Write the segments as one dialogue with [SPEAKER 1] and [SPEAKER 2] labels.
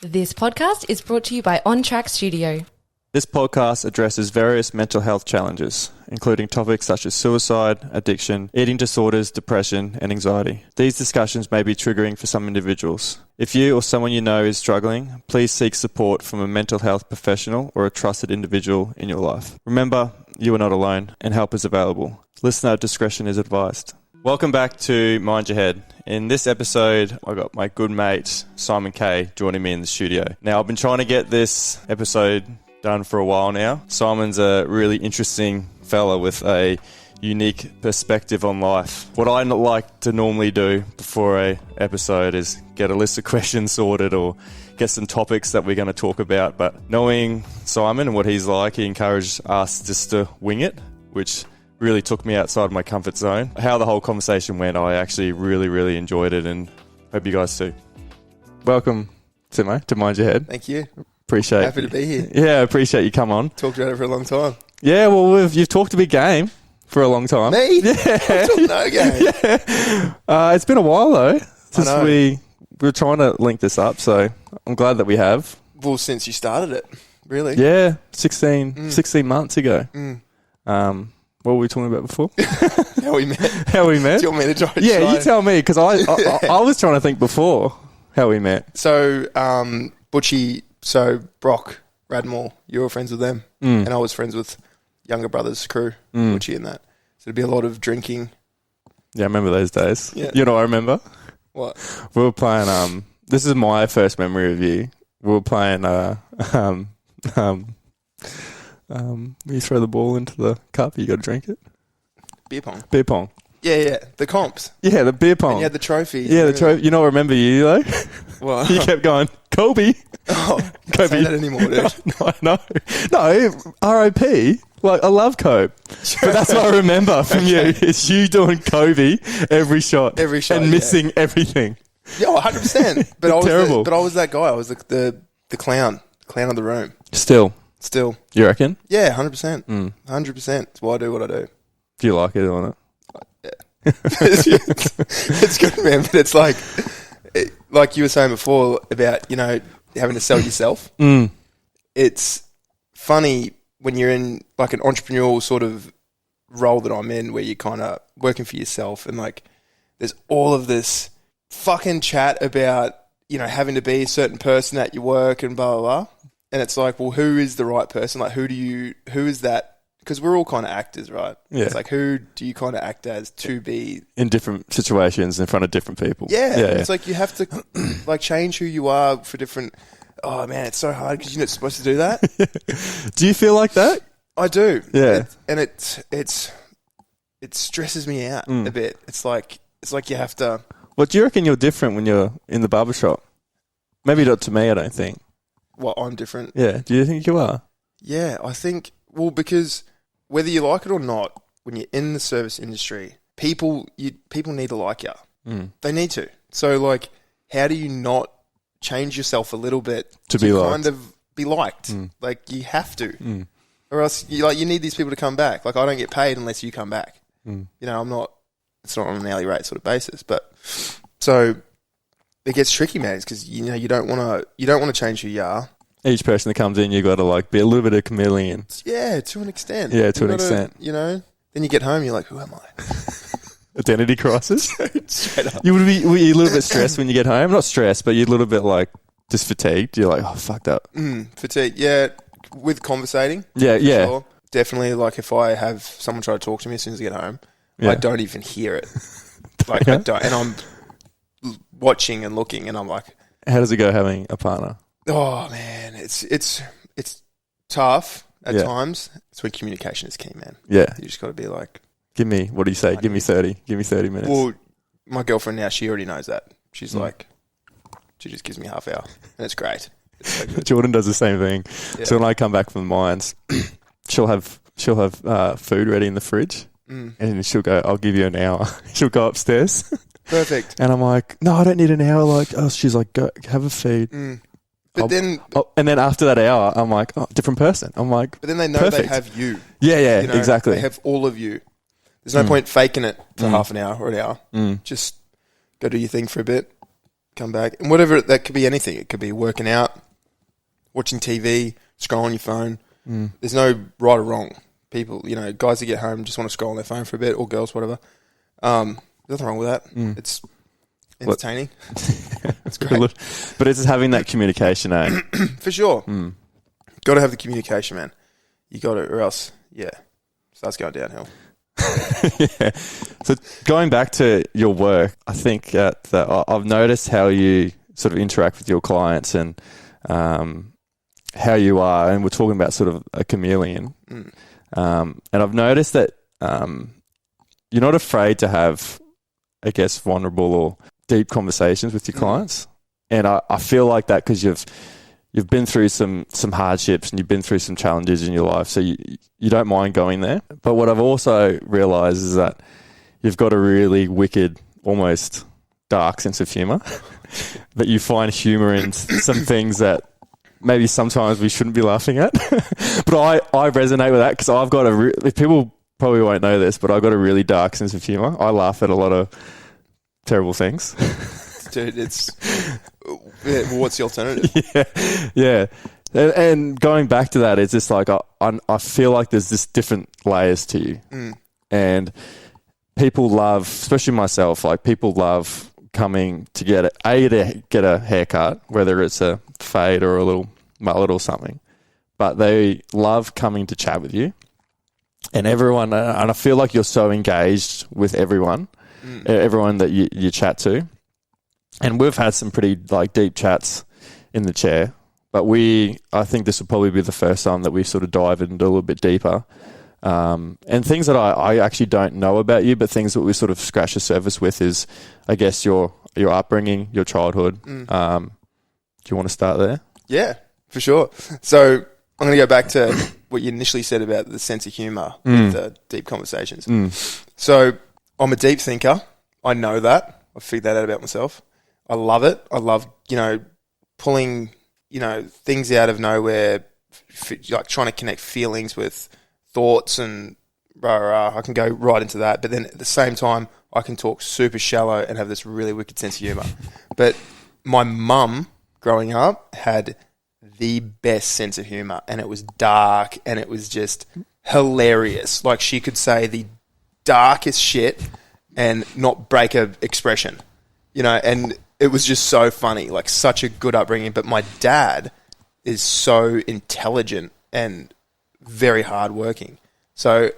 [SPEAKER 1] This podcast is brought to you by On Track Studio.
[SPEAKER 2] This podcast addresses various mental health challenges, including topics such as suicide, addiction, eating disorders, depression, and anxiety. These discussions may be triggering for some individuals. If you or someone you know is struggling, please seek support from a mental health professional or a trusted individual in your life. Remember, you are not alone, and help is available. Listener discretion is advised. Welcome back to Mind Your Head. In this episode, I got my good mate, Simon Kay, joining me in the studio. Now, I've been trying to get this episode done for a while now. Simon's a really interesting fella with a unique perspective on life. What I like to normally do before a episode is get a list of questions sorted or get some topics that we're going to talk about. But knowing Simon and what he's like, he encouraged us just to wing it, which really took me outside my comfort zone. How the whole conversation went, I actually really enjoyed it, and hope you guys too. Welcome, Timo, to Mind Your Head.
[SPEAKER 3] Thank you.
[SPEAKER 2] Appreciate
[SPEAKER 3] Happy to be here.
[SPEAKER 2] Yeah, appreciate you come on.
[SPEAKER 3] Talked about it for a long time.
[SPEAKER 2] Yeah, well, you've talked a big game for a long time.
[SPEAKER 3] Me?
[SPEAKER 2] Yeah.
[SPEAKER 3] I've talked no game.
[SPEAKER 2] Yeah. It's been a while, though, since
[SPEAKER 3] I know.
[SPEAKER 2] we were trying to link this up, so I'm glad that we have.
[SPEAKER 3] Well, since you started it, really.
[SPEAKER 2] Yeah, 16 months ago. What were we talking about before?
[SPEAKER 3] How we met.
[SPEAKER 2] How we met?
[SPEAKER 3] Do you want me to try?
[SPEAKER 2] Yeah, you tell me, because I was trying to think before how we met.
[SPEAKER 3] So, Brock, Radmore, you were friends with them, and I was friends with younger brothers' crew, Butchie and that. So it'd be a lot of drinking.
[SPEAKER 2] Yeah, I remember those days.
[SPEAKER 3] Yeah.
[SPEAKER 2] You know what I remember?
[SPEAKER 3] What?
[SPEAKER 2] We were playing, this is my first memory of you. We were playing, you throw the ball into the cup, you got to drink it.
[SPEAKER 3] Beer pong.
[SPEAKER 2] Beer pong.
[SPEAKER 3] Yeah. The comps.
[SPEAKER 2] Yeah, the beer pong.
[SPEAKER 3] And you had the trophy.
[SPEAKER 2] Yeah, the trophy. You know, I remember you, though.
[SPEAKER 3] What?
[SPEAKER 2] You kept going, Kobe.
[SPEAKER 3] Oh,
[SPEAKER 2] Kobe.
[SPEAKER 3] can't say that anymore, dude.
[SPEAKER 2] No, R.I.P. Like, I love Kobe. But that's what I remember from you. It's you doing Kobe every shot.
[SPEAKER 3] Every shot,
[SPEAKER 2] and missing everything.
[SPEAKER 3] Yeah, 100%. But I was
[SPEAKER 2] Terrible.
[SPEAKER 3] but I was that guy. I was the clown of the room.
[SPEAKER 2] Still. You reckon?
[SPEAKER 3] Yeah, 100%. 100%. That's why I do what I do.
[SPEAKER 2] Do you like it or not?
[SPEAKER 3] It's good, man. But it's like you were saying before about, having to sell yourself. It's funny when you're in like an entrepreneurial sort of role that I'm in, where you're kind of working for yourself, and like there's all of this fucking chat about, having to be a certain person at your work and blah, blah, blah. And it's like, well, who is the right person? Like, who is that? Because we're all kind of actors, right?
[SPEAKER 2] Yeah.
[SPEAKER 3] It's like, who do you kind of act as to be
[SPEAKER 2] In different situations in front of different people.
[SPEAKER 3] Yeah. It's like you have to like change who you are for different. Oh man, it's so hard because you're not supposed to do that.
[SPEAKER 2] Do you feel like that?
[SPEAKER 3] I do.
[SPEAKER 2] Yeah.
[SPEAKER 3] It stresses me out a bit. It's like you have to.
[SPEAKER 2] What do you reckon you're different when you're in the barbershop? Maybe not to me, I don't think.
[SPEAKER 3] Well, I'm different.
[SPEAKER 2] Yeah. Do you think you are?
[SPEAKER 3] Yeah, I think. Well, because whether you like it or not, when you're in the service industry, people need to like you. They need to. So, like, how do you not change yourself a little bit
[SPEAKER 2] to be liked?
[SPEAKER 3] Kind of be liked? Like, you have to, or else you need these people to come back. Like, I don't get paid unless you come back. I'm not. It's not on an hourly rate sort of basis, but so it gets tricky, man. Because you don't want to change who you are.
[SPEAKER 2] Each person that comes in, you got to be a little bit of a chameleon.
[SPEAKER 3] Yeah, to an extent.
[SPEAKER 2] Yeah, to an extent.
[SPEAKER 3] Then you get home, you're like, who am I?
[SPEAKER 2] Identity crisis.
[SPEAKER 3] Straight up.
[SPEAKER 2] Were you a little bit stressed when you get home? Not stressed, but you're a little bit just fatigued. You're like, oh, fucked up.
[SPEAKER 3] Fatigue. Yeah, with conversating.
[SPEAKER 2] Yeah.
[SPEAKER 3] Sure. Definitely. Like if I have someone try to talk to me as soon as I get home, I don't even hear it. Like I don't, and I'm watching and looking, and I'm like,
[SPEAKER 2] how does it go having a partner?
[SPEAKER 3] Oh man, it's tough at times. It's when communication is key, man.
[SPEAKER 2] Yeah,
[SPEAKER 3] you just got to be like,
[SPEAKER 2] what do you say? Give me 30 minutes.
[SPEAKER 3] Well, my girlfriend now, she already knows that. She's like, she just gives me half hour, and it's great. It's so good.
[SPEAKER 2] Jordan does the same thing.
[SPEAKER 3] Yeah.
[SPEAKER 2] So when I come back from the mines, she'll have food ready in the fridge, and she'll go, I'll give you an hour. She'll go upstairs.
[SPEAKER 3] Perfect.
[SPEAKER 2] And I'm like, no, I don't need an hour. She's like, go have a feed.
[SPEAKER 3] But then
[SPEAKER 2] after that hour, I'm like, oh, different person. I'm like,
[SPEAKER 3] but then they know
[SPEAKER 2] perfect.
[SPEAKER 3] they have you.
[SPEAKER 2] Yeah, exactly.
[SPEAKER 3] They have all of you. There's no point faking it for half an hour or an hour. Just go do your thing for a bit, come back. And whatever, that could be anything. It could be working out, watching TV, scrolling your phone. There's no right or wrong. People, guys that get home just want to scroll on their phone for a bit, or girls, whatever. Nothing wrong with that. It's entertaining. It's great.
[SPEAKER 2] But it's having that communication, eh?
[SPEAKER 3] For sure. Got to have the communication, man. You got it, or else, starts going downhill.
[SPEAKER 2] Yeah. So going back to your work, I think that I've noticed how you sort of interact with your clients and how you are, and we're talking about sort of a chameleon. And I've noticed that you're not afraid to have, I guess, vulnerable or deep conversations with your clients. And I feel like that because you've been through some hardships and you've been through some challenges in your life, so you don't mind going there. But what I've also realised is that you've got a really wicked, almost dark sense of humour. That you find humour in some things that maybe sometimes we shouldn't be laughing at. But I resonate with that because I've got people probably won't know this, but I've got a really dark sense of humour. I laugh at a lot of terrible things.
[SPEAKER 3] Dude, what's the alternative?
[SPEAKER 2] Yeah. And going back to that, it's just like I feel like there's this different layers to you. And people love, especially myself, like people love coming to get a haircut, whether it's a fade or a little mullet or something. But they love coming to chat with you. And everyone, and I feel like you're so engaged with everyone that you chat to. And we've had some pretty deep chats in the chair, but I think this will probably be the first time that we sort of dive into a little bit deeper. And things that I actually don't know about you, but things that we sort of scratch the surface with is, I guess, your upbringing, your childhood. Do you want to start there?
[SPEAKER 3] Yeah, for sure. So I'm going to go back to what you initially said about the sense of humour with deep conversations. So I'm a deep thinker. I know that. I figured that out about myself. I love it. I love, pulling, things out of nowhere, like trying to connect feelings with thoughts and I can go right into that. But then at the same time, I can talk super shallow and have this really wicked sense of humour. But my mum, growing up, had the best sense of humour, and it was dark and it was just hilarious. Like, she could say the darkest shit and not break a expression, and it was just so funny, like such a good upbringing. But my dad is so intelligent and very hardworking. So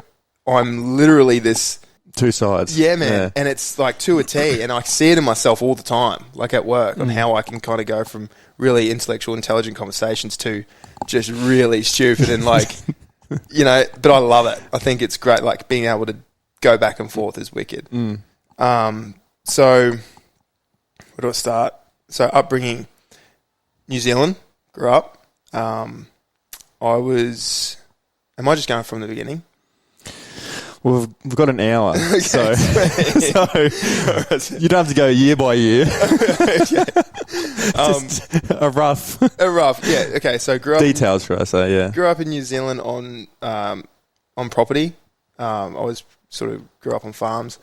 [SPEAKER 3] I'm literally this...
[SPEAKER 2] Two sides.
[SPEAKER 3] Yeah, man. Yeah. And it's like to a T. And I see it in myself all the time, like at work, on how I can kind of go from really intellectual, intelligent conversations to just really stupid and but I love it. I think it's great. Like, being able to go back and forth is wicked. So where do I start? So upbringing, New Zealand, grew up. Am I just going from the beginning?
[SPEAKER 2] Well, we've got an hour, okay, so you don't have to go year by year. Just a rough,
[SPEAKER 3] yeah. Okay, so grew up
[SPEAKER 2] details for us. Yeah,
[SPEAKER 3] grew up in New Zealand on property. I was grew up on farms.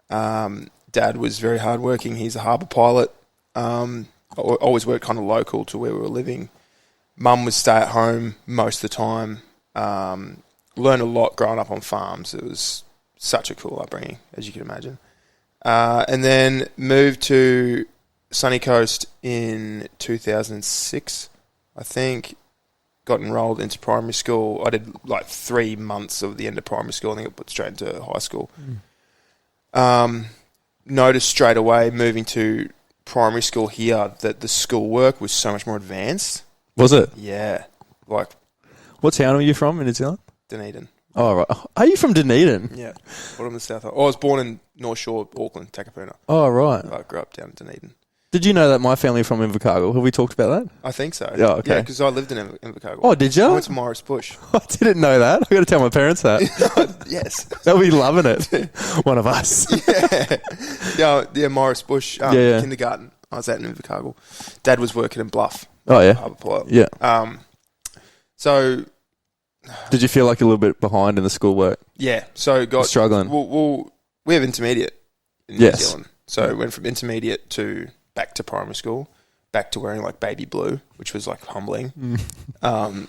[SPEAKER 3] Dad was very hardworking. He's a harbour pilot. I always worked kind of local to where we were living. Mum would stay at home most of the time. Learned a lot growing up on farms. It was such a cool upbringing, as you can imagine. And then moved to Sunny Coast in 2006, I think. Got enrolled into primary school. I did 3 months of the end of primary school, and then got put straight into high school. Noticed straight away, moving to primary school here, that the schoolwork was so much more advanced.
[SPEAKER 2] Was it?
[SPEAKER 3] Yeah.
[SPEAKER 2] What town are you from in New Zealand?
[SPEAKER 3] Dunedin.
[SPEAKER 2] Oh, right. Are you from Dunedin?
[SPEAKER 3] Yeah. Bottom of the South. I was born in North Shore, Auckland, Takapuna.
[SPEAKER 2] Oh, right.
[SPEAKER 3] I grew up down in Dunedin.
[SPEAKER 2] Did you know that my family from Invercargill? Have we talked about that?
[SPEAKER 3] I think so.
[SPEAKER 2] Yeah, okay.
[SPEAKER 3] Yeah, because I lived in Invercargill.
[SPEAKER 2] Oh, did you?
[SPEAKER 3] I went to Morris Bush.
[SPEAKER 2] I didn't know that. I've got to tell my parents that.
[SPEAKER 3] Yes.
[SPEAKER 2] They'll be loving it. One of us.
[SPEAKER 3] Yeah, Morris Bush kindergarten. I was out in Invercargill. Dad was working in Bluff.
[SPEAKER 2] Oh, yeah.
[SPEAKER 3] Harbour Pilot.
[SPEAKER 2] Yeah.
[SPEAKER 3] So...
[SPEAKER 2] Did you feel like a little bit behind in the schoolwork?
[SPEAKER 3] Yeah. So got...
[SPEAKER 2] Struggling.
[SPEAKER 3] Well, we have intermediate in New Zealand. So went from intermediate to back to primary school, back to wearing like baby blue, which was like humbling. But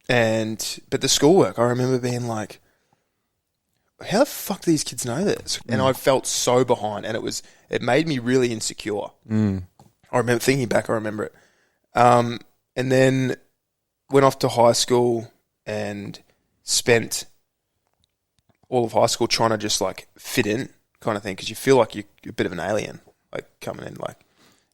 [SPEAKER 3] the schoolwork, I remember being like, how the fuck do these kids know this? And I felt so behind, and it made me really insecure. I remember thinking back, I remember it. And then went off to high school and spent all of high school trying to just like fit in kind of thing, because you feel like you're a bit of an alien, like coming in, like,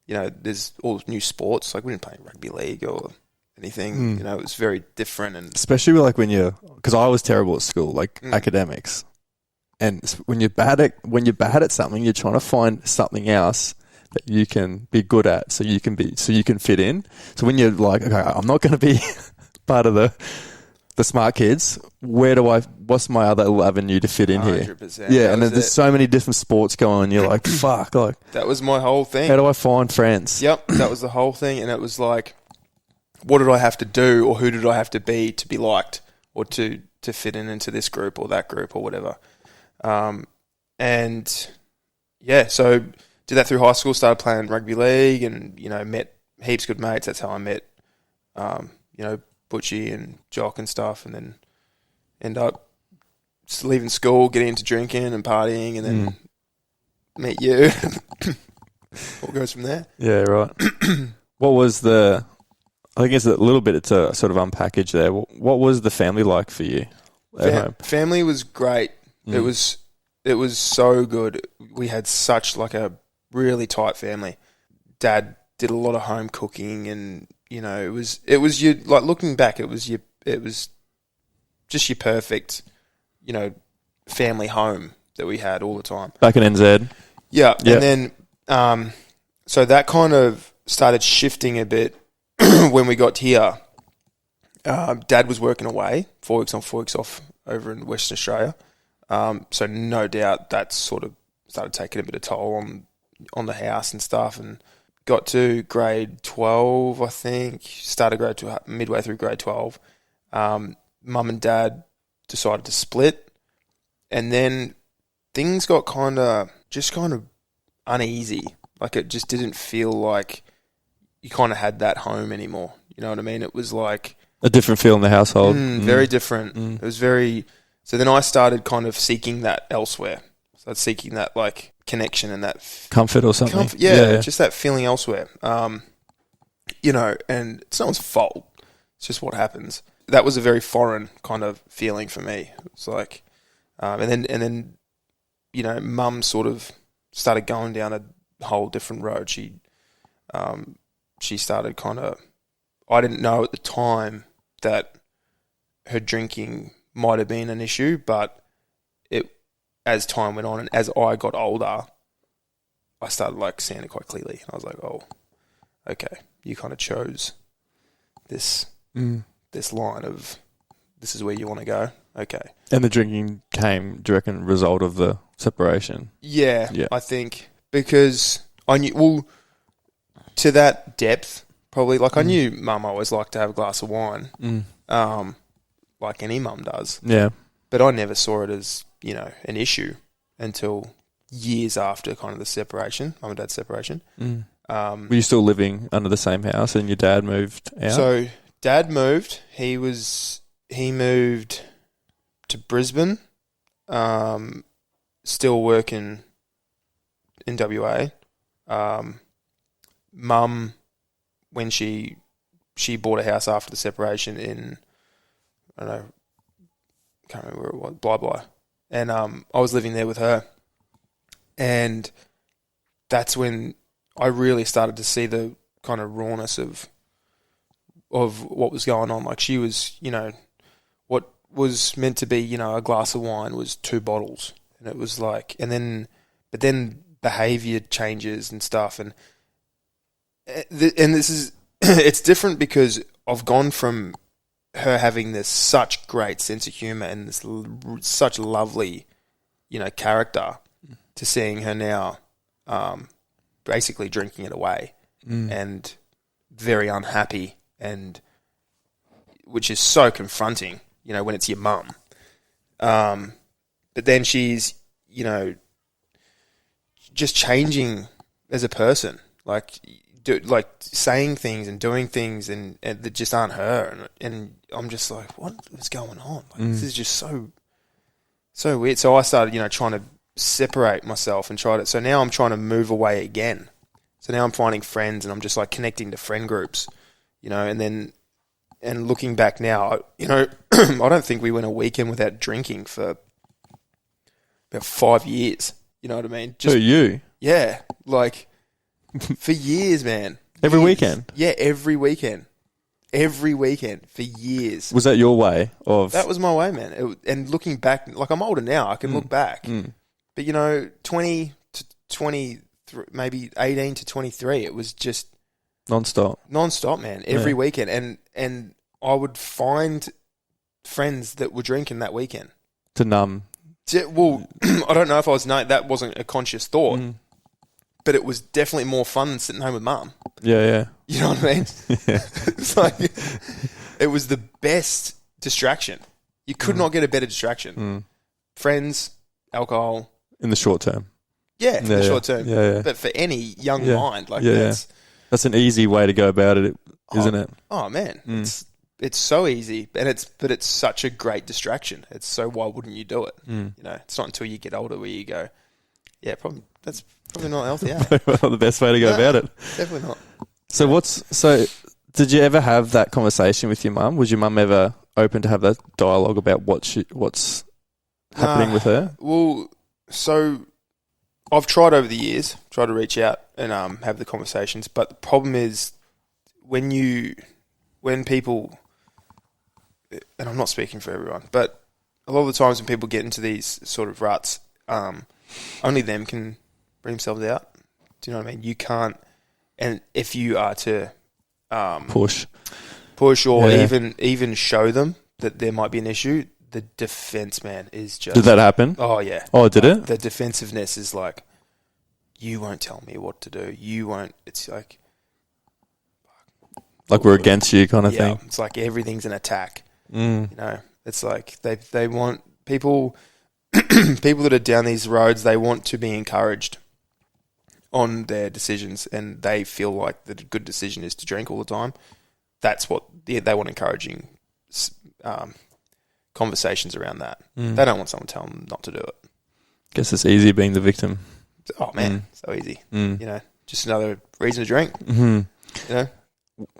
[SPEAKER 3] you know, there's all new sports, like we didn't play rugby league or anything, you know, it was very different. And
[SPEAKER 2] especially like because I was terrible at school, like academics. And when you're bad at something, you're trying to find something else that you can be good at, so you can fit in. So when you're like, okay, I'm not going to be part of the smart kids, what's my other avenue to fit in
[SPEAKER 3] 100%,
[SPEAKER 2] here? Yeah, and there's so many different sports going on. You're like, fuck, like
[SPEAKER 3] that was my whole thing.
[SPEAKER 2] How do I find friends?
[SPEAKER 3] Yep, that was the whole thing, and it was like, what did I have to do, or who did I have to be liked, or to fit into this group or that group or whatever. And yeah, so did that through high school, started playing rugby league, and, you know, met heaps of good mates. That's how I met, you know, Butchie and Jock and stuff, and then end up just leaving school, getting into drinking and partying, and then meet you. All goes from there.
[SPEAKER 2] Yeah, right. What was I think it's a little bit to sort of unpackage there. What was the family like for you at home?
[SPEAKER 3] Family was great. It was so good. We had such like a really tight family. Dad did a lot of home cooking, and, you know, it was your, like, looking back, it was just your perfect, you know, family home that we had all the time.
[SPEAKER 2] Back in NZ.
[SPEAKER 3] Yeah. Yep. And then so that kind of started shifting a bit when we got here. Dad was working away, 4 weeks on, 4 weeks off over in Western Australia. So no doubt that sort of started taking a bit of toll on the house and stuff, and got to grade 12, I think. Started midway through grade 12. Mum and Dad decided to split, and then things got kind of uneasy. Like, it just didn't feel like you kind of had that home anymore. You know what I mean? It was like
[SPEAKER 2] a different feel in the household.
[SPEAKER 3] Very different. It was very... So then I started kind of seeking that elsewhere. Started seeking that, like, connection and that...
[SPEAKER 2] comfort or something.
[SPEAKER 3] Yeah, just that feeling elsewhere. You know, and it's no one's fault. It's just what happens. That was a very foreign kind of feeling for me. It's like... And then, you know, Mum sort of started going down a whole different road. She started kind of... I didn't know at the time that her drinking might have been an issue, but as time went on and as I got older, I started like seeing it quite clearly. I was like, oh, okay, you kind of chose this line of this is where you want to go. Okay.
[SPEAKER 2] And the drinking came, do you reckon, result of the separation?
[SPEAKER 3] Yeah. I think because I knew, well, to that depth, probably, like I knew Mum always liked to have a glass of wine. Like any mum does.
[SPEAKER 2] Yeah.
[SPEAKER 3] But I never saw it as, you know, an issue until years after kind of the separation, Mum and Dad's separation.
[SPEAKER 2] Were you still living under the same house and your dad moved out?
[SPEAKER 3] So Dad moved. He moved to Brisbane, still working in WA. Mum, when she bought a house after the separation in, I don't know, can't remember where it was, Bly. And I was living there with her. And that's when I really started to see the kind of rawness of what was going on. Like, she was, you know, what was meant to be, you know, a glass of wine was 2 bottles. And it was like, but then behaviour changes and stuff. And this is, it's different because I've gone from her having this such great sense of humour and this such lovely, you know, character to seeing her now basically drinking it away and very unhappy, and which is so confronting, you know, when it's your mum. But then she's, you know, just changing as a person. like saying things and doing things and that just aren't her, and I'm just like, what is going on? Like, this is just so weird. So I started, trying to separate myself and try to. So now I'm trying to move away again. So now I'm finding friends and I'm just like connecting to friend groups, and looking back now, I don't think we went a weekend without drinking for about 5 years. You know what I mean?
[SPEAKER 2] Who, you?
[SPEAKER 3] Yeah, like for years, man.
[SPEAKER 2] Every
[SPEAKER 3] Years.
[SPEAKER 2] weekend?
[SPEAKER 3] Yeah, every weekend. Every weekend for years.
[SPEAKER 2] Was that your way of...
[SPEAKER 3] That was my way, man. And looking back, like I'm older now, I can look back. But 20 to 23, maybe 18 to 23, it was just non-stop, man. Every weekend, and I would find friends that were drinking that weekend
[SPEAKER 2] to numb.
[SPEAKER 3] Well, I don't know if that wasn't a conscious thought, but it was definitely more fun than sitting home with mum.
[SPEAKER 2] Yeah.
[SPEAKER 3] You know what I mean?
[SPEAKER 2] Yeah.
[SPEAKER 3] It's like it was the best distraction. You could not get a better distraction. Friends, alcohol.
[SPEAKER 2] In the short term.
[SPEAKER 3] Yeah, in the short term.
[SPEAKER 2] Yeah.
[SPEAKER 3] But for any young mind,
[SPEAKER 2] that's an easy way to go about it, isn't it?
[SPEAKER 3] Oh man, it's so easy, and it's such a great distraction. It's so, why wouldn't you do it? It's not until you get older where you go, yeah, that's probably not healthy. Yeah,
[SPEAKER 2] Not the best way to go about it.
[SPEAKER 3] Definitely not.
[SPEAKER 2] So did you ever have that conversation with your mum? Was your mum ever open to have that dialogue about what's happening with her?
[SPEAKER 3] Well, so I've tried over the years, to reach out and have the conversations, but the problem is when people, and I'm not speaking for everyone, but a lot of the times when people get into these sort of ruts, only them can bring themselves out. Do you know what I mean? You can't, and if you are to
[SPEAKER 2] push
[SPEAKER 3] or even show them that there might be an issue, the defense, man, is just...
[SPEAKER 2] Did that happen?
[SPEAKER 3] Oh, yeah.
[SPEAKER 2] Oh, did it?
[SPEAKER 3] The defensiveness is like, you won't tell me what to do. You won't... It's like...
[SPEAKER 2] Like we're against you kind of thing?
[SPEAKER 3] It's like everything's an attack. It's like they want people... people that are down these roads, they want to be encouraged on their decisions, and they feel like the good decision is to drink all the time. That's what... they want encouraging... conversations around that. They don't want someone to tell them not to do it.
[SPEAKER 2] Guess it's easy being the victim.
[SPEAKER 3] Oh man, so easy. Just another reason to drink.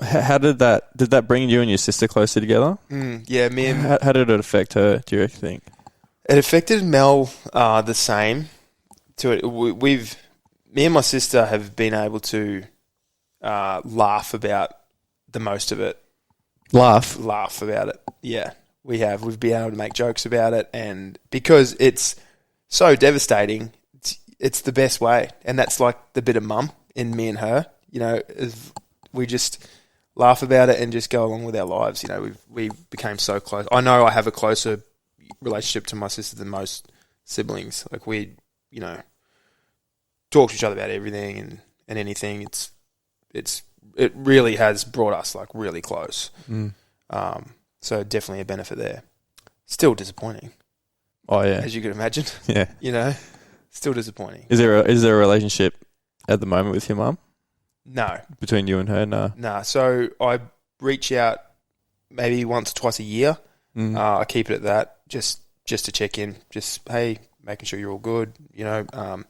[SPEAKER 2] How did that bring you and your sister closer together?
[SPEAKER 3] Yeah, me and...
[SPEAKER 2] How did it affect her, do you think?
[SPEAKER 3] It affected Mel the same. Me and my sister have been able to laugh about the most of it.
[SPEAKER 2] Laugh
[SPEAKER 3] about it. Yeah. We've been able to make jokes about it, and because it's so devastating, it's the best way. And that's like the bit of mum in me and her, we just laugh about it and just go along with our lives. We became so close. I know I have a closer relationship to my sister than most siblings. Like we, talk to each other about everything and anything. It really has brought us like really close. So definitely a benefit there. Still disappointing.
[SPEAKER 2] Oh yeah,
[SPEAKER 3] as you could imagine.
[SPEAKER 2] Yeah,
[SPEAKER 3] still disappointing.
[SPEAKER 2] Is there a relationship at the moment with your mum?
[SPEAKER 3] No,
[SPEAKER 2] between you and her, no.
[SPEAKER 3] Nah. So I reach out maybe once or twice a year. I keep it at that, just to check in. Just hey, making sure you're all good, and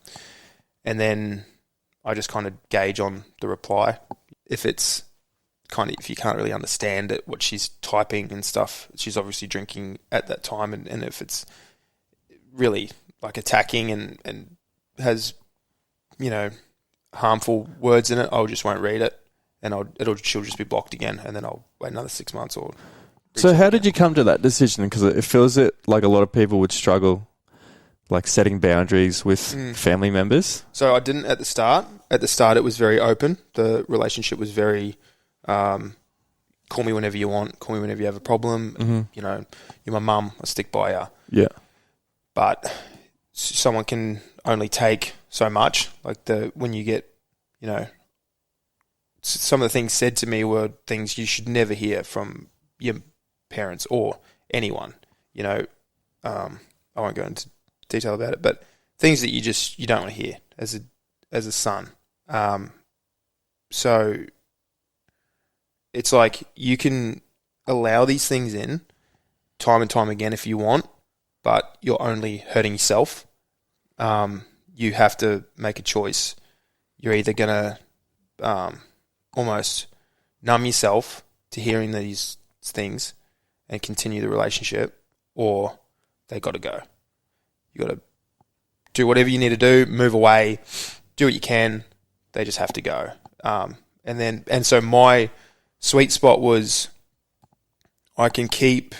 [SPEAKER 3] then I just kind of gauge on the reply. If you can't really understand it, what she's typing and stuff, she's obviously drinking at that time, and if it's really like attacking and has, harmful words in it, I just won't read it, and she'll just be blocked again, and then I'll wait another 6 months or...
[SPEAKER 2] So how did you come to that decision? Because it feels like a lot of people would struggle, like setting boundaries with family members.
[SPEAKER 3] So I didn't at the start. At the start, it was very open. The relationship was very... call me whenever you want. Call me whenever you have a problem. You're my mum. I stick by you.
[SPEAKER 2] Yeah.
[SPEAKER 3] But someone can only take so much. Like when you get, some of the things said to me were things you should never hear from your parents or anyone. I won't go into detail about it, but things that you don't want to hear as a son. So it's like you can allow these things in time and time again if you want, but you're only hurting yourself. You have to make a choice. You're either going to almost numb yourself to hearing these things and continue the relationship, or they got to go. You got to do whatever you need to do, move away, do what you can. They just have to go. And so my sweet spot was I can keep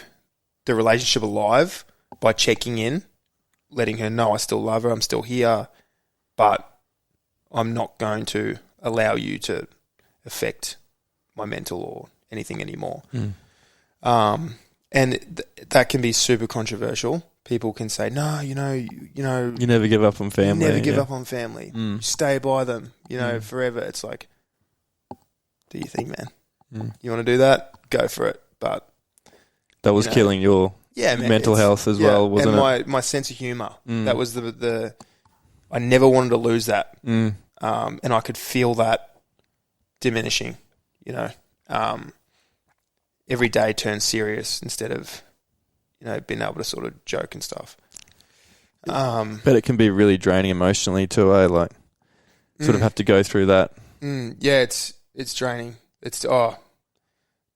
[SPEAKER 3] the relationship alive by checking in, letting her know I still love her, I'm still here, but I'm not going to allow you to affect my mental or anything anymore. And that can be super controversial. People can say, no, you
[SPEAKER 2] never give up on family.
[SPEAKER 3] You never give up on family. Stay by them, forever. It's like, do you think, man? You want to do that? Go for it. But
[SPEAKER 2] that was killing your mental health as well, wasn't it?
[SPEAKER 3] And my sense of humour. That was the I never wanted to lose that. And I could feel that diminishing, every day turns serious instead of, being able to sort of joke and stuff.
[SPEAKER 2] But it can be really draining emotionally too, like sort of have to go through that.
[SPEAKER 3] Yeah, it's draining.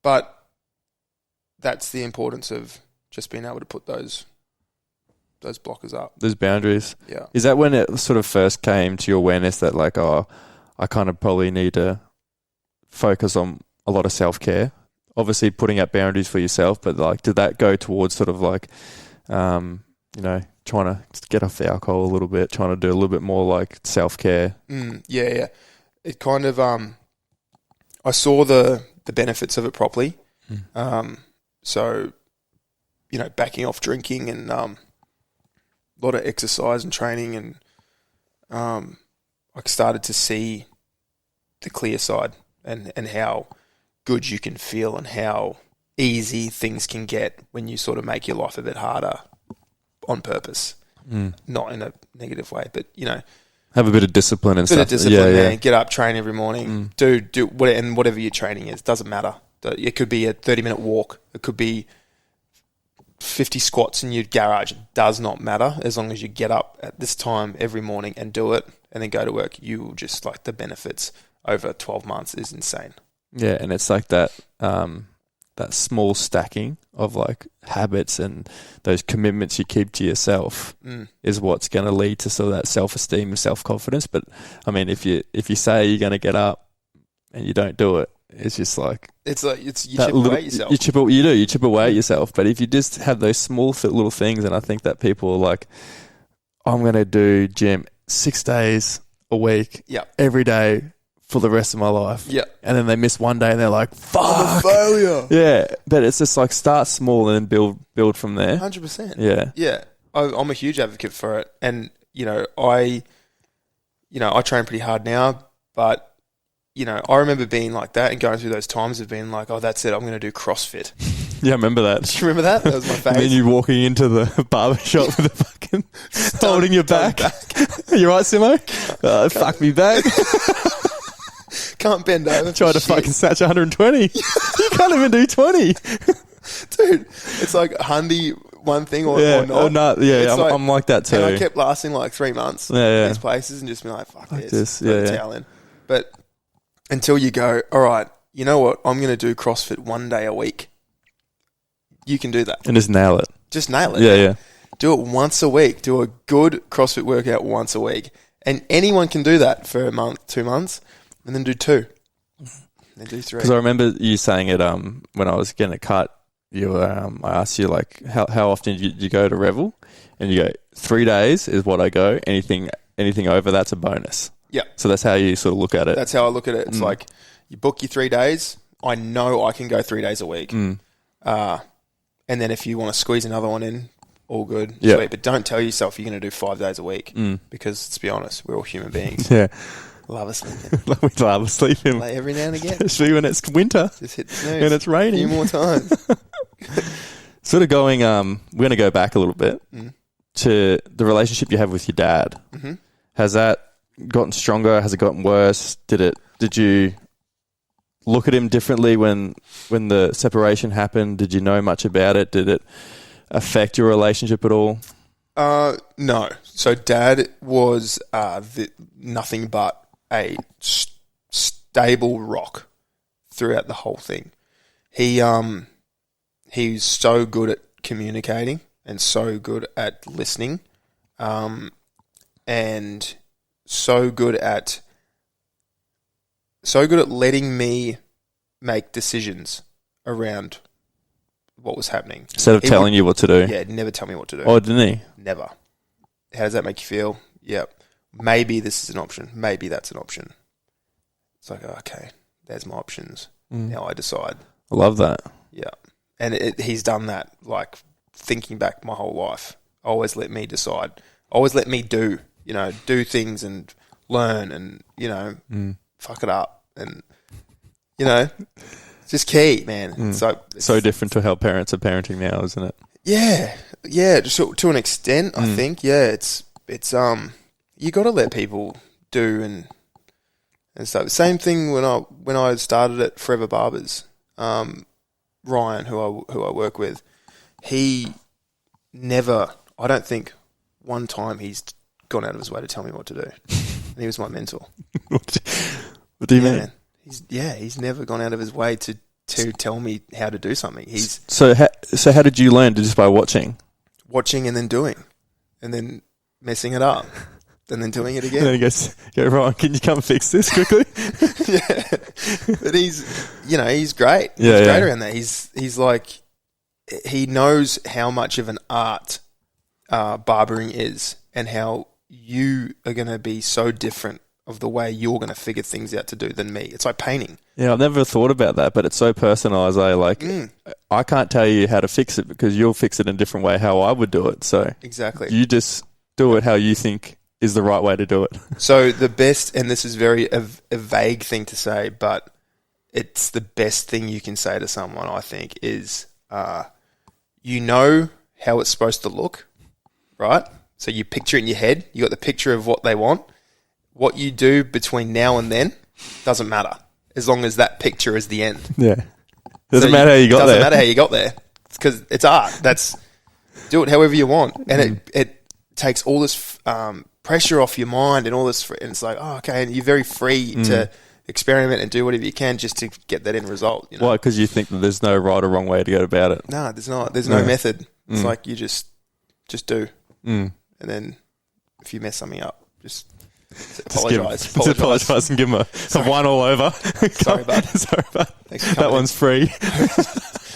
[SPEAKER 3] But that's the importance of just being able to put those blockers up.
[SPEAKER 2] Those boundaries.
[SPEAKER 3] Yeah.
[SPEAKER 2] Is that when it sort of first came to your awareness that like, I kind of probably need to focus on a lot of self-care? Obviously putting up boundaries for yourself, but like, did that go towards sort of like, trying to get off the alcohol a little bit, trying to do a little bit more like self-care?
[SPEAKER 3] Yeah. It kind of, I saw the benefits of it properly. So, backing off drinking and a lot of exercise and training, and I started to see the clear side and how good you can feel and how easy things can get when you sort of make your life a bit harder on purpose. Not in a negative way, but,
[SPEAKER 2] have a bit of discipline and stuff.
[SPEAKER 3] Man. Get up, train every morning. Do whatever your training is. Doesn't matter. It could be a 30-minute walk. It could be 50 squats in your garage. It does not matter as long as you get up at this time every morning and do it and then go to work. You will just like the benefits over 12 months is insane.
[SPEAKER 2] Yeah, and it's like that that small stacking of like habits and those commitments you keep to yourself is what's going to lead to sort of that self-esteem and self-confidence. But I mean, if you say you're going to get up and you don't do it, it's just like
[SPEAKER 3] you chip away at yourself.
[SPEAKER 2] You chip away at yourself. But if you just have those small little things, and I think that people are like, I'm going to do gym 6 days a week, every day for the rest of my life.
[SPEAKER 3] Yeah.
[SPEAKER 2] And then they miss one day and they're like, fuck.
[SPEAKER 3] I'm a failure.
[SPEAKER 2] Yeah. But it's just like start small and then build from there.
[SPEAKER 3] 100%.
[SPEAKER 2] Yeah.
[SPEAKER 3] Yeah. I'm a huge advocate for it. And, I train pretty hard now, but, I remember being like that and going through those times of being like, oh, that's it. I'm going to do CrossFit.
[SPEAKER 2] Yeah, I remember that.
[SPEAKER 3] Do you remember that? That was my phase.
[SPEAKER 2] And then you walking into the barber shop with the fucking holding your back. You right, Simo? Fuck me back.
[SPEAKER 3] Can't bend over.
[SPEAKER 2] Try to fucking snatch 120. You can't even do 20.
[SPEAKER 3] Dude, it's like handy one thing or not.
[SPEAKER 2] I'm like that too.
[SPEAKER 3] And I kept lasting like 3 months in these places and just be like, fuck this. Put a towel in. But until you go, all right, you know what? I'm going to do CrossFit 1 day a week. You can do that.
[SPEAKER 2] And just nail it.
[SPEAKER 3] Just nail it.
[SPEAKER 2] Yeah.
[SPEAKER 3] Do it once a week. Do a good CrossFit workout once a week. And anyone can do that for a month, 2 months, and then do 2. Then do 3.
[SPEAKER 2] Because I remember you saying it when I was getting a cut. I asked you like how often you go to Revel, and you go 3 days is what I go. Anything over that's a bonus.
[SPEAKER 3] Yeah.
[SPEAKER 2] So that's how you sort of look at it.
[SPEAKER 3] That's how I look at it. It's like you book your 3 days. I know I can go 3 days a week. And then if you want to squeeze another one in, all good.
[SPEAKER 2] Yeah.
[SPEAKER 3] Sweet. But don't tell yourself you're going to do 5 days a week because, let's be honest, we're all human beings.
[SPEAKER 2] Yeah.
[SPEAKER 3] Love us sleeping.
[SPEAKER 2] We love sleeping.
[SPEAKER 3] Like every now and again.
[SPEAKER 2] Especially when it's winter.
[SPEAKER 3] Just hit the snooze.
[SPEAKER 2] And it's raining.
[SPEAKER 3] A few more times.
[SPEAKER 2] Sort of going, we're going to go back a little bit to the relationship you have with your dad. Has that gotten stronger? Has it gotten worse? Did it Did you look at him differently when the separation happened? Did you know much about it? Did it affect your relationship at all?
[SPEAKER 3] No. So Dad was nothing but a stable rock throughout the whole thing. He's so good at communicating and so good at listening, and so good at letting me make decisions around what was happening.
[SPEAKER 2] Instead of telling you what to do?
[SPEAKER 3] Yeah, never tell me what to do.
[SPEAKER 2] Oh, didn't he?
[SPEAKER 3] Never. How does that make you feel? Yeah. Maybe this is an option. Maybe that's an option. It's like, okay, there's my options. Now I decide.
[SPEAKER 2] I love that.
[SPEAKER 3] Yeah. And he's done that, like, thinking back my whole life. Always let me decide. Always let me do things and learn and, fuck it up. And, it's just key, man. It's
[SPEAKER 2] so different to how parents are parenting now, isn't it?
[SPEAKER 3] Yeah. Yeah, just to an extent, I think. Yeah, it's you got to let people do and stuff. Same thing when I started at Forever Barbers. Ryan, who I work with, he never, I don't think one time he's gone out of his way to tell me what to do. And he was my mentor.
[SPEAKER 2] What do you mean?
[SPEAKER 3] Man. He's never gone out of his way to tell me how to do something.
[SPEAKER 2] So how did you learn? Just by watching
[SPEAKER 3] and then doing, and then messing it up, and then doing it again.
[SPEAKER 2] And then he goes, Ryan, can you come fix this quickly?
[SPEAKER 3] Yeah, but he's great.
[SPEAKER 2] Yeah,
[SPEAKER 3] he's great around that. He's like, he knows how much of an art barbering is, and how you are going to be so different of the way you're going to figure things out to do than me. It's like painting.
[SPEAKER 2] Yeah, I've never thought about that, but it's so personalised. I can't tell you how to fix it because you'll fix it in a different way how I would do it. So
[SPEAKER 3] exactly,
[SPEAKER 2] you just do it how you think is the right way to do it.
[SPEAKER 3] So the best, and this is very a vague thing to say, but it's the best thing you can say to someone, I think, is you know how it's supposed to look, right? So you picture it in your head. You got the picture of what they want. What you do between now and then doesn't matter, as long as that picture is the end.
[SPEAKER 2] Yeah. Doesn't matter how you got there.
[SPEAKER 3] Doesn't matter how you got there. Because it's art. Do it however you want. And it takes all this pressure off your mind and all this, and it's like, oh, okay, and you're very free to experiment and do whatever you can just to get that end result.
[SPEAKER 2] Why? Because you think that there's no right or wrong way to go about it.
[SPEAKER 3] No, there's not. There's no method. It's like you just do. And then if you mess something up, just apologise and
[SPEAKER 2] give him a one all over.
[SPEAKER 3] Sorry, bud.
[SPEAKER 2] Sorry, bud.
[SPEAKER 3] Thanks for coming.
[SPEAKER 2] That one's free.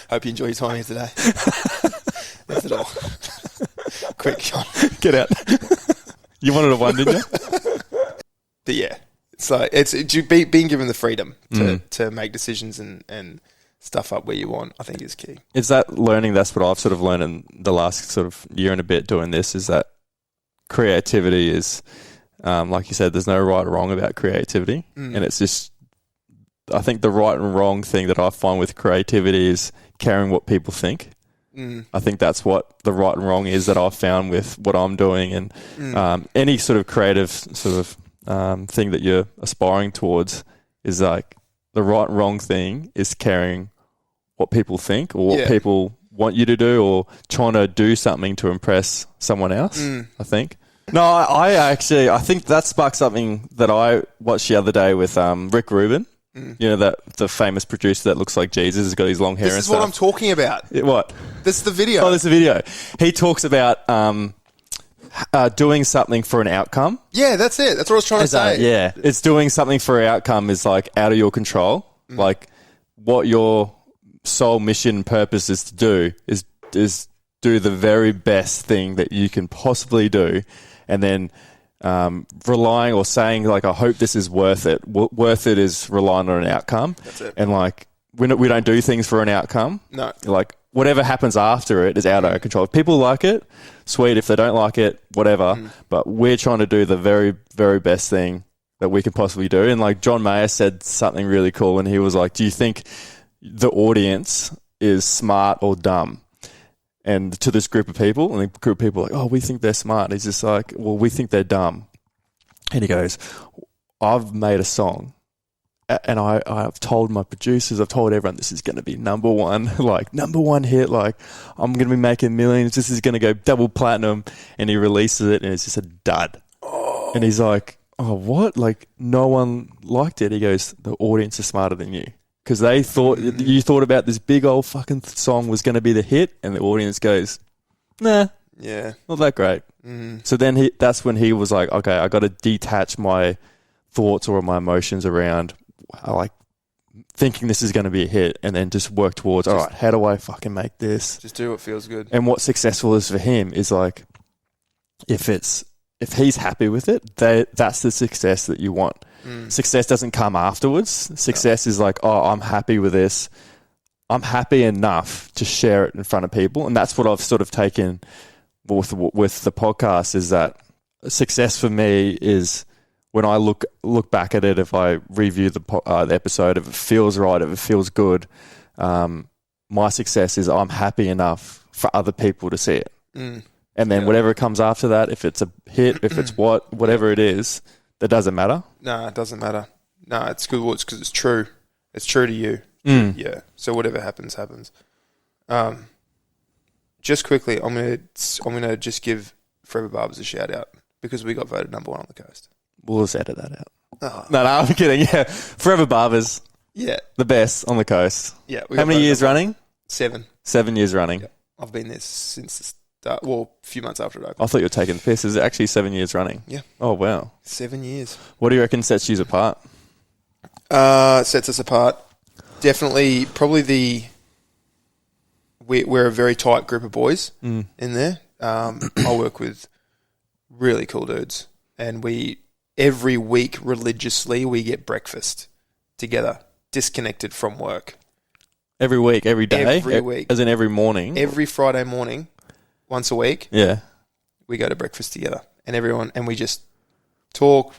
[SPEAKER 3] Hope you enjoy your time here today. That's it all. Quick, Sean.
[SPEAKER 2] Get out. You wanted a one, didn't you?
[SPEAKER 3] But yeah, it's like it's being given the freedom to make decisions and stuff up where you want, I think, is key.
[SPEAKER 2] Is that learning? That's what I've sort of learned in the last sort of year and a bit doing this, is that creativity is, like you said, there's no right or wrong about creativity. And it's just, I think the right and wrong thing that I find with creativity is caring what people think. I think that's what the right and wrong is that I've found with what I'm doing, and any sort of creative sort of thing that you're aspiring towards is like the right and wrong thing is caring what people think or what people want you to do, or trying to do something to impress someone else, I think. No, I think that sparked something that I watched the other day with Rick Rubin. You know, the famous producer that looks like Jesus, has got his long hair and stuff.
[SPEAKER 3] This is what I'm talking about.
[SPEAKER 2] What?
[SPEAKER 3] This is the video.
[SPEAKER 2] Oh, this is the video. He talks about doing something for an outcome.
[SPEAKER 3] Yeah, that's it. That's what I was trying to say.
[SPEAKER 2] Yeah, it's doing something for an outcome is like out of your control. Like what your sole mission and purpose is to do is do the very best thing that you can possibly do, and then relying or saying like, I hope this is worth it. Worth it is relying on an outcome.
[SPEAKER 3] That's it.
[SPEAKER 2] And like we don't do things for an outcome.
[SPEAKER 3] No.
[SPEAKER 2] Like whatever happens after it is out of our control. If people like it, sweet. If they don't like it, whatever. But we're trying to do the very, very best thing that we can possibly do. And like John Mayer said something really cool, and he was like, do you think the audience is smart or dumb? And to this group of people, and the group of people are like, oh, we think they're smart. He's just like, well, we think they're dumb. And he goes, I've made a song and I've told my producers, I've told everyone, this is going to be number one hit. Like, I'm going to be making millions. This is going to go double platinum. And he releases it, and it's just a dud. Oh. And he's like, oh, what? Like, no one liked it. He goes, the audience is smarter than you. Because they thought, you thought about this big old fucking song was going to be the hit, and the audience goes, nah.
[SPEAKER 3] Yeah.
[SPEAKER 2] Not that great. So then that's when he was like, okay, I got to detach my thoughts or my emotions around like thinking this is going to be a hit, and then just work towards, all right, how do I fucking make this?
[SPEAKER 3] Just do what feels good.
[SPEAKER 2] And what successful is for him is like, if he's happy with it, that's the success that you want. Success doesn't come afterwards. Success is like, oh, I'm happy with this. I'm happy enough to share it in front of people. And that's what I've sort of taken with the podcast, is that success for me is when I look back at it, if I review the episode, if it feels right, if it feels good, my success is I'm happy enough for other people to see it. And then whatever comes after that, if it's a hit, if it's whatever it is, that doesn't matter. No,
[SPEAKER 3] it doesn't matter. No, it's good because it's true. It's true to you. Yeah. So whatever happens. Just quickly, I'm gonna just give Forever Barbers a shout out because we got voted number one on the coast.
[SPEAKER 2] We'll just edit that out. Oh. No, I'm kidding. Yeah, Forever Barbers.
[SPEAKER 3] Yeah,
[SPEAKER 2] the best on the coast.
[SPEAKER 3] Yeah.
[SPEAKER 2] How many years running?
[SPEAKER 3] 7.
[SPEAKER 2] 7 years running.
[SPEAKER 3] Yeah. I've been there since the start. Well, a few months after it opened.
[SPEAKER 2] I thought you were taking the piss. Is it actually 7 years running?
[SPEAKER 3] Yeah.
[SPEAKER 2] Oh wow.
[SPEAKER 3] 7 years.
[SPEAKER 2] What do you reckon sets you apart?
[SPEAKER 3] Sets us apart. Definitely, probably we're a very tight group of boys in there. I work with really cool dudes, and every week religiously we get breakfast together, disconnected from work.
[SPEAKER 2] Every week, every day?
[SPEAKER 3] Every week.
[SPEAKER 2] As in every morning?
[SPEAKER 3] Every Friday morning, once a week.
[SPEAKER 2] Yeah.
[SPEAKER 3] We go to breakfast together, and we just talk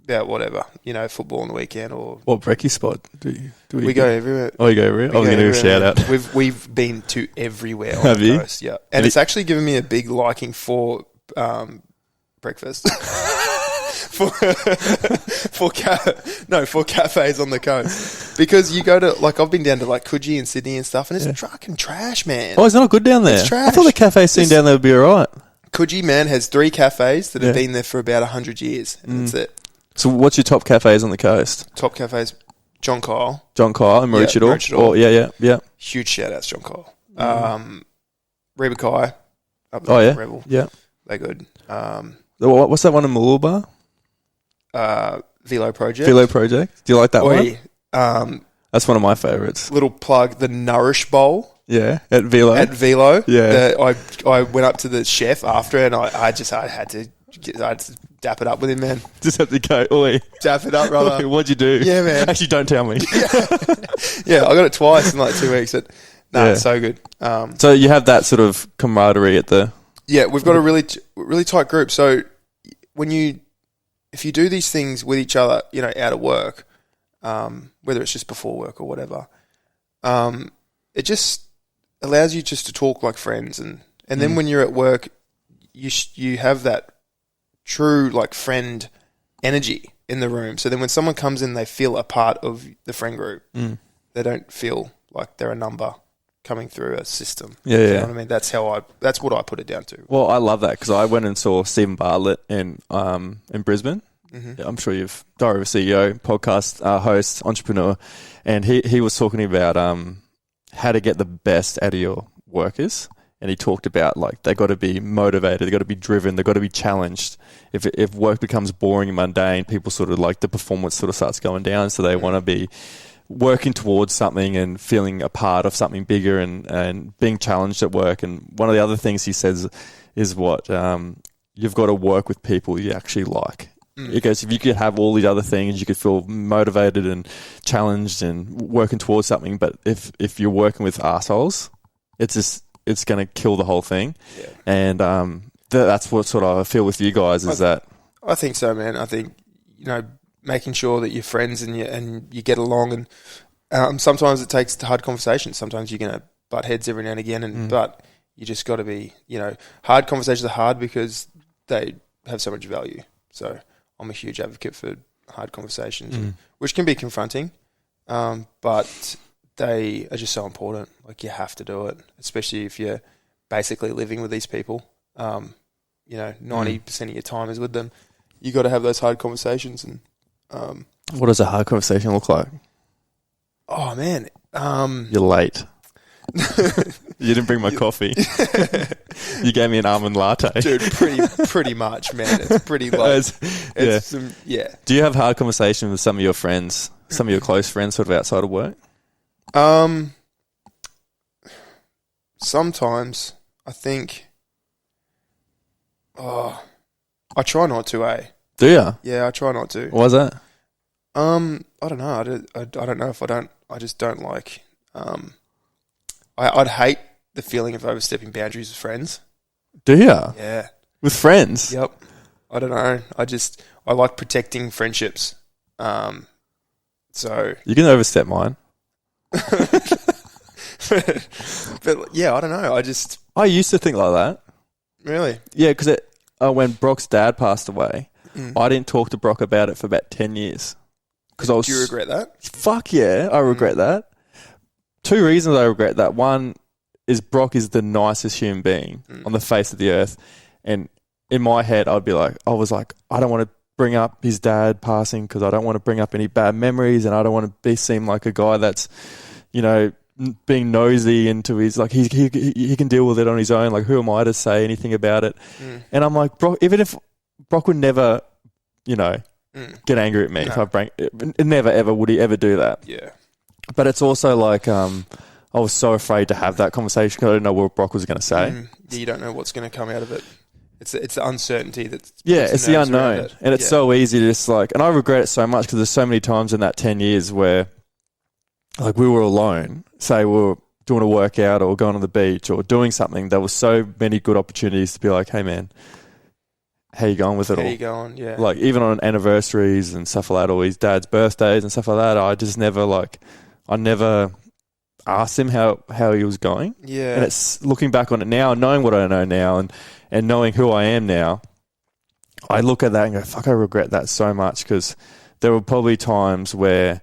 [SPEAKER 3] about whatever, football on the weekend or...
[SPEAKER 2] What brekkie spot
[SPEAKER 3] we go everywhere.
[SPEAKER 2] Oh, you go everywhere? I was going to give a shout out.
[SPEAKER 3] We've been to everywhere on
[SPEAKER 2] Have
[SPEAKER 3] the
[SPEAKER 2] you?
[SPEAKER 3] coast, yeah. And it's actually given me a big liking for breakfast. for cafes on the coast. Because you go to, like, I've been down to, like, Coogee in Sydney and stuff, and it's fucking trash, man.
[SPEAKER 2] Oh, it's not good down there?
[SPEAKER 3] It's trash.
[SPEAKER 2] I thought the cafe scene down there would be all right.
[SPEAKER 3] Coogee, man, has 3 cafes that have been there for about 100 years, and that's it.
[SPEAKER 2] So what's your top cafes on the coast?
[SPEAKER 3] Top cafes, John Kyle
[SPEAKER 2] and Maroochydore. Oh, yeah.
[SPEAKER 3] Huge shout-outs, John Kyle. Reba Kai.
[SPEAKER 2] Oh, yeah?
[SPEAKER 3] Rebel.
[SPEAKER 2] Yeah.
[SPEAKER 3] They're good.
[SPEAKER 2] What's that one in Mooloolaba?
[SPEAKER 3] Velo Project.
[SPEAKER 2] Do you like that one? That's one of my favourites.
[SPEAKER 3] Little plug, the Nourish Bowl.
[SPEAKER 2] Yeah, at Velo.
[SPEAKER 3] Yeah. I went up to the chef after, and I had to dap it up with him, man.
[SPEAKER 2] Just have to go, oi.
[SPEAKER 3] Dap it up, brother.
[SPEAKER 2] Oi, what'd you do?
[SPEAKER 3] Yeah, man.
[SPEAKER 2] Actually, don't tell me.
[SPEAKER 3] Yeah, I got it twice in like 2 weeks. It's so good.
[SPEAKER 2] So you have that sort of camaraderie at the...
[SPEAKER 3] Yeah, we've got a really tight group. So if you do these things with each other, out of work, whether it's just before work or whatever, it just allows you just to talk like friends, and then when you're at work, you have that true like friend energy in the room. So then when someone comes in, they feel a part of the friend group. They don't feel like they're a number coming through a system.
[SPEAKER 2] Yeah,
[SPEAKER 3] you know what I mean? That's what I put it down to.
[SPEAKER 2] Well, I love that because I went and saw Stephen Bartlett in Brisbane. Yeah, I'm sure you've Diary of a CEO, podcast host, entrepreneur, and he was talking about how to get the best out of your workers. And he talked about like they got to be motivated, they got to be driven, they got to be challenged. If work becomes boring and mundane, people sort of like the performance sort of starts going down. So they want to be working towards something and feeling a part of something bigger and being challenged at work. And one of the other things he says is what you've got to work with people you actually like. Because if you could have all these other things, you could feel motivated and challenged and working towards something. But if you're working with assholes, it's going to kill the whole thing. Yeah. And that's what sort of I feel with you guys is that.
[SPEAKER 3] I think so, man. I think, making sure that you're friends and you get along. And sometimes it takes hard conversations. Sometimes you're going to butt heads every now and again. But you just got to be, hard conversations are hard because they have so much value. So I'm a huge advocate for hard conversations, which can be confronting, but they are just so important. Like, you have to do it, especially if you're basically living with these people. 90% of your time is with them. You got to have those hard conversations. And
[SPEAKER 2] what does a hard conversation look like?
[SPEAKER 3] oh man,
[SPEAKER 2] You're late. You didn't bring my coffee. You gave me an almond latte.
[SPEAKER 3] Dude, pretty much, man. It's pretty like, yeah.
[SPEAKER 2] Do you have hard conversations with some of your friends, some of your close friends, sort of outside of work?
[SPEAKER 3] Sometimes I think, I try not to, eh?
[SPEAKER 2] Do you?
[SPEAKER 3] Yeah, I try not to.
[SPEAKER 2] Why is that?
[SPEAKER 3] I don't know. I don't know if I don't. I just don't like. I'd hate the feeling of overstepping boundaries with friends.
[SPEAKER 2] Do you?
[SPEAKER 3] Yeah.
[SPEAKER 2] With friends?
[SPEAKER 3] Yep. I don't know. I like protecting friendships. So
[SPEAKER 2] You can overstep mine.
[SPEAKER 3] but yeah, I don't know.
[SPEAKER 2] I used to think like that.
[SPEAKER 3] Really.
[SPEAKER 2] Yeah, because when Brock's dad passed away, I didn't talk to Brock about it for about 10 years.
[SPEAKER 3] Do you regret that?
[SPEAKER 2] Fuck yeah, I regret that. 2 reasons I regret that. One is Brock is the nicest human being on the face of the earth. And in my head, I was like, I don't want to bring up his dad passing because I don't want to bring up any bad memories, and I don't want to seem like a guy that's, being nosy into his, like, he can deal with it on his own. Like, who am I to say anything about it? And I'm like, Brock, even if Brock would never, get angry at me if I bring it, never ever would he ever do that.
[SPEAKER 3] Yeah.
[SPEAKER 2] But it's also like, I was so afraid to have that conversation because I didn't know what Brock was going to say.
[SPEAKER 3] You don't know what's going to come out of it. It's the uncertainty that's...
[SPEAKER 2] Yeah, it's the unknown. And it's so easy to just like... And I regret it so much because there's so many times in that 10 years where like we were alone, say we were doing a workout or going on the beach or doing something. There were so many good opportunities to be like, hey man, how you going with it all?
[SPEAKER 3] How you going, yeah.
[SPEAKER 2] Like even on anniversaries and stuff like that, or his dad's birthdays and stuff like that, I just never I never asked him how he was going.
[SPEAKER 3] Yeah.
[SPEAKER 2] And it's looking back on it now, knowing what I know now and knowing who I am now, I look at that and go, fuck, I regret that so much because there were probably times where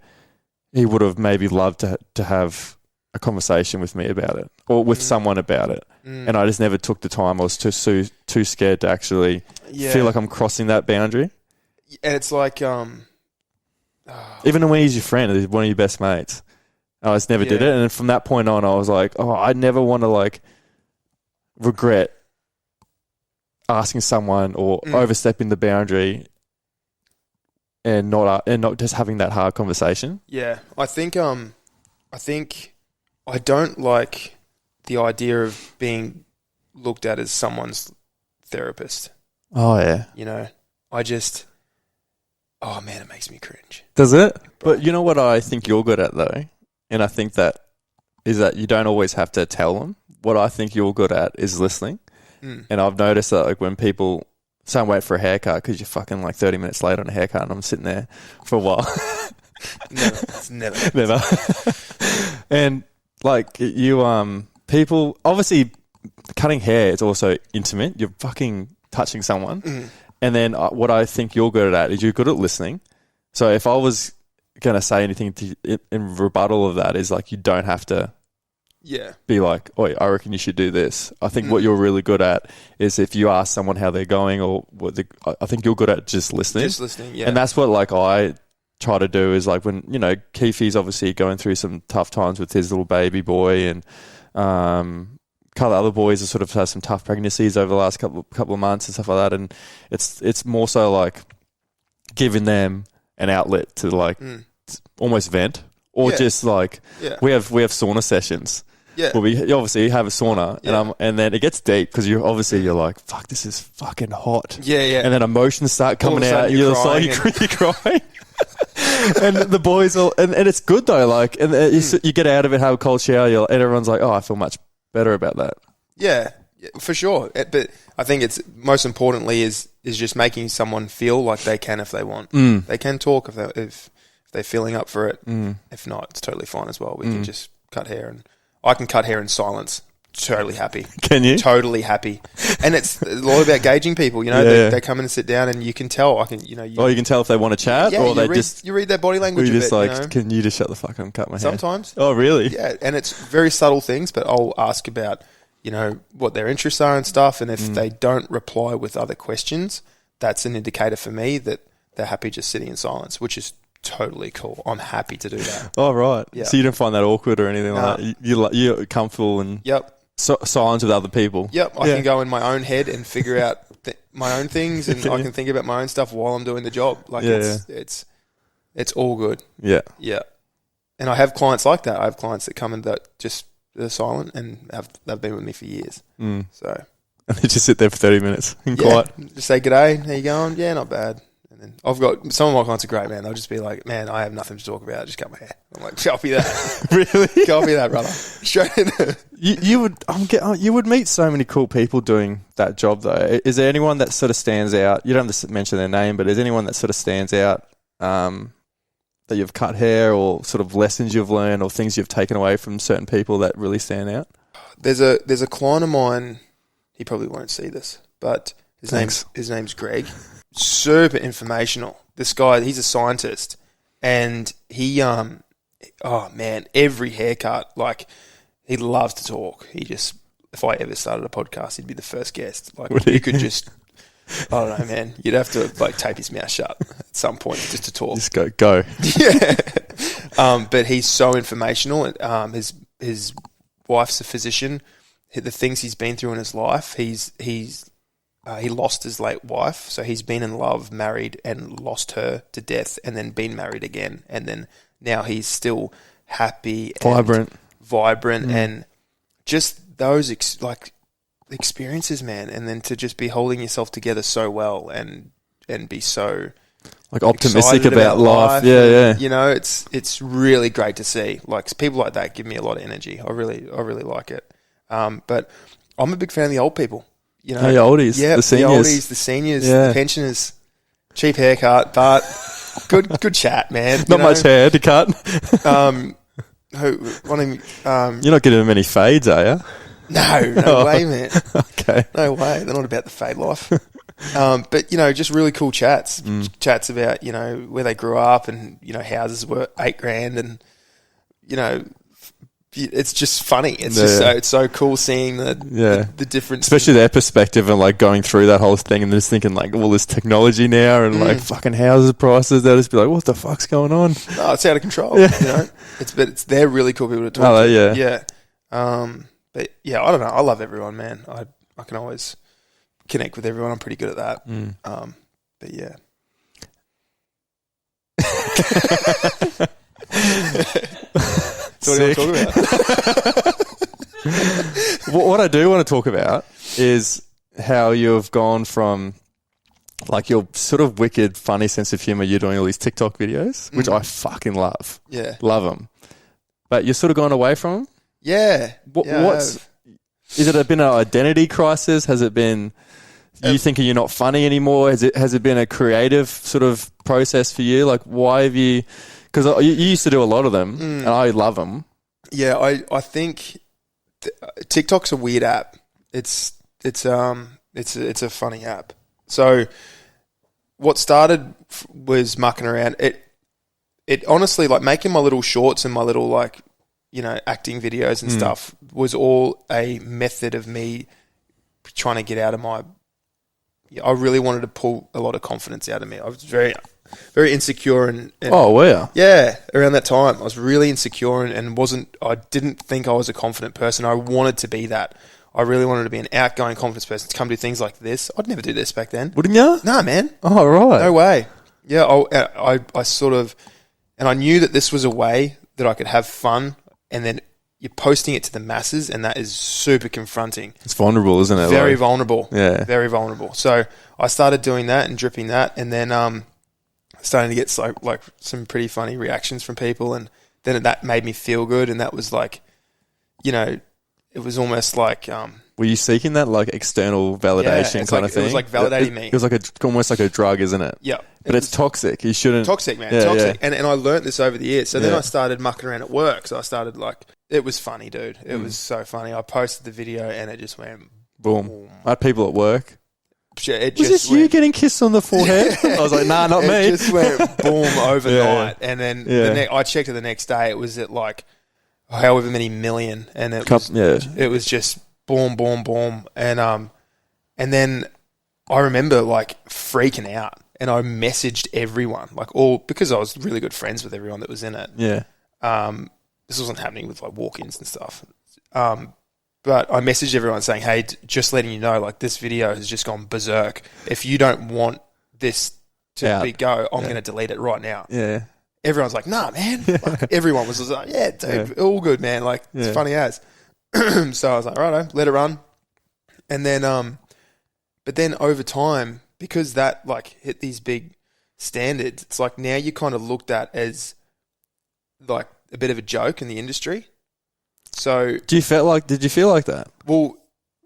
[SPEAKER 2] he would have maybe loved to have a conversation with me about it or with someone about it. And I just never took the time. I was too scared to actually feel like I'm crossing that boundary.
[SPEAKER 3] And it's like...
[SPEAKER 2] Even when he's your friend, he's one of your best mates. I just never did it. And from that point on, I was like, I never want to like regret asking someone or overstepping the boundary and not just having that hard conversation.
[SPEAKER 3] Yeah. I think I don't like the idea of being looked at as someone's therapist.
[SPEAKER 2] Oh yeah.
[SPEAKER 3] Oh man, it makes me cringe.
[SPEAKER 2] Does it? But you know what I think you're good at though? And I think that is that you don't always have to tell them. What I think you're good at is listening. And I've noticed that like when people say wait for a haircut because you're fucking like 30 minutes late on a haircut and I'm sitting there for a while. Never. And like you, people, obviously cutting hair is also intimate. You're fucking touching someone. And then what I think you're good at is you're good at listening. So if I was going to say anything in rebuttal of that is like you don't have to be like, oh, I reckon you should do this. I think what you're really good at is if you ask someone how they're going or I think you're good at just listening.
[SPEAKER 3] Just listening, yeah.
[SPEAKER 2] And that's what like I try to do is like when, Keefe's obviously going through some tough times with his little baby boy and a couple of other boys have sort of had some tough pregnancies over the last couple of months and stuff like that. And it's more so like giving them an outlet to like almost vent or just like we have sauna sessions. Yeah. Well, you obviously have a sauna and then it gets deep because you're like, fuck, this is fucking hot.
[SPEAKER 3] Yeah, yeah.
[SPEAKER 2] And then emotions start coming out. You're crying. And the boys and it's good though. Like, and you get out of it, have a cold shower, and everyone's like, oh, I feel much better about that.
[SPEAKER 3] Yeah, for sure. But I think it's most importantly is just making someone feel like they can if they want. They can talk if they're feeling up for it. If not, it's totally fine as well. We can just cut hair and I can cut hair in silence totally happy.
[SPEAKER 2] Can you?
[SPEAKER 3] Totally happy. And it's a lot about gauging people, you know. They come in and sit down and you can tell. You
[SPEAKER 2] can tell if they want to chat or
[SPEAKER 3] you read their body language a bit,
[SPEAKER 2] like, can you just shut the fuck up and cut my hair?
[SPEAKER 3] Sometimes.
[SPEAKER 2] Oh, really?
[SPEAKER 3] Yeah, and it's very subtle things, but I'll ask about, what their interests are and stuff, and if they don't reply with other questions, that's an indicator for me that they're happy just sitting in silence, which is totally cool. I'm happy to do that.
[SPEAKER 2] Oh, right.
[SPEAKER 3] Yeah.
[SPEAKER 2] So you don't find that awkward or anything like that? You're comfortable and silence with other people?
[SPEAKER 3] Yep. I can go in my own head and figure out my own things, and I can think about my own stuff while I'm doing the job. Like it's all good. Yeah. Yeah. And I have clients like that. I have clients that come in that just they're silent and they've been with me for years. So
[SPEAKER 2] and they just sit there for 30 minutes and quiet.
[SPEAKER 3] Just say, "G'day, how you going?" Yeah, not bad. And I've got some of my clients are great, man. They'll just be like, "Man, I have nothing to talk about. Just cut my hair." I'm like, "Copy that,
[SPEAKER 2] really?
[SPEAKER 3] Copy that, brother." Straight in.
[SPEAKER 2] You would meet so many cool people doing that job, though. Is there anyone that sort of stands out? You don't have to mention their name, but is anyone that sort of stands out that you've cut hair, or sort of lessons you've learned, or things you've taken away from certain people that really stand out?
[SPEAKER 3] There's a client of mine. He probably won't see this, but his name's Greg. Super informational. This guy, he's a scientist, and he every haircut, like, he loves to talk. He just, if I ever started a podcast, he'd be the first guest. Like, you could just, I don't know, man. You'd have to like tape his mouth shut at some point just to talk.
[SPEAKER 2] Just go.
[SPEAKER 3] Yeah. But he's so informational. His wife's a physician. The things he's been through in his life, he lost his late wife, so he's been in love, married, and lost her to death, and then been married again, and then now he's still happy,
[SPEAKER 2] vibrant,
[SPEAKER 3] and just those experiences, man. And then to just be holding yourself together so well, and be so
[SPEAKER 2] like optimistic about life. Yeah.
[SPEAKER 3] It's really great to see. Like, people like that give me a lot of energy. I really like it. But I'm a big fan of the old people.
[SPEAKER 2] The oldies, the seniors.
[SPEAKER 3] The oldies, the seniors, the pensioners. Cheap haircut, but good chat, man.
[SPEAKER 2] Not much hair to cut.
[SPEAKER 3] You're
[SPEAKER 2] not getting many fades, are you?
[SPEAKER 3] No way, man.
[SPEAKER 2] Okay.
[SPEAKER 3] No way. They're not about the fade life. But, just really cool chats. Chats about, where they grew up, and, houses were $8,000, and, it's just funny. It's it's so cool seeing the difference.
[SPEAKER 2] Especially their perspective and like going through that whole thing and just thinking like all this technology now and like fucking houses prices. They'll just be like, what the fuck's going on?
[SPEAKER 3] No, it's out of control. Yeah. They're really cool people to talk to.
[SPEAKER 2] Yeah.
[SPEAKER 3] Yeah. But yeah, I don't know. I love everyone, man. I can always connect with everyone. I'm pretty good at that. But yeah. So what do you want to talk about?
[SPEAKER 2] What I do want to talk about is how you've gone from like your sort of wicked, funny sense of humor. You're doing all these TikTok videos, which I fucking love.
[SPEAKER 3] Yeah.
[SPEAKER 2] Love them. But you're sort of gone away from them?
[SPEAKER 3] Yeah.
[SPEAKER 2] Is it been an identity crisis? Has it been you thinking you're not funny anymore? Has it been a creative sort of process for you? Like, why have you... Because you used to do a lot of them, and I love them.
[SPEAKER 3] Yeah, I think TikTok's a weird app. It's a funny app. So what started was mucking around. It honestly, like, making my little shorts and my little, like, acting videos and stuff was all a method of me trying to get out of my... I really wanted to pull a lot of confidence out of me. I was very insecure and
[SPEAKER 2] oh, wow.
[SPEAKER 3] Yeah, around that time I was really insecure and I didn't think I was a confident person. I wanted to be that. I really wanted to be an outgoing, confident person to come do things like this. I'd never do this back then.
[SPEAKER 2] Wouldn't you?
[SPEAKER 3] No, man.
[SPEAKER 2] Oh, right.
[SPEAKER 3] No way. Yeah, I sort of... And I knew that this was a way that I could have fun, and then you're posting it to the masses, and that is super confronting.
[SPEAKER 2] It's vulnerable, isn't it?
[SPEAKER 3] Very vulnerable.
[SPEAKER 2] Yeah.
[SPEAKER 3] Very vulnerable. So I started doing that and dripping that, and then starting to get like some pretty funny reactions from people, and then that made me feel good, and that was like, it was almost like...
[SPEAKER 2] Were you seeking that, like, external validation kind of thing?
[SPEAKER 3] It was like validating me.
[SPEAKER 2] It was like almost like a drug, isn't it?
[SPEAKER 3] Yeah.
[SPEAKER 2] But it's toxic. You shouldn't...
[SPEAKER 3] Toxic, man.
[SPEAKER 2] Yeah,
[SPEAKER 3] toxic.
[SPEAKER 2] Yeah.
[SPEAKER 3] And I learnt this over the years. So then I started mucking around at work. So I started, like, It was funny, dude. It was so funny. I posted the video and it just went
[SPEAKER 2] Boom. I had people at work.
[SPEAKER 3] It
[SPEAKER 2] Was this you getting kissed on the forehead? I was like, nah, not me.
[SPEAKER 3] It just went boom overnight. And then I checked it the next day. It was at like however many million. And it was just boom, boom, boom. And then I remember like freaking out. And I messaged everyone, because I was really good friends with everyone that was in it.
[SPEAKER 2] Yeah.
[SPEAKER 3] This wasn't happening with like walk-ins and stuff. But I messaged everyone saying, hey, just letting you know, like this video has just gone berserk. If you don't want this to go, I'm going to delete it right now.
[SPEAKER 2] Yeah.
[SPEAKER 3] Everyone's like, nah, man. Like, everyone was just like, yeah, dude, all good, man. Like, it's funny as. So I was like, righto, let it run. And then, but then over time, because that like hit these big standards, it's like now you're kind of looked at as like a bit of a joke in the industry. So
[SPEAKER 2] did you feel like that?
[SPEAKER 3] Well,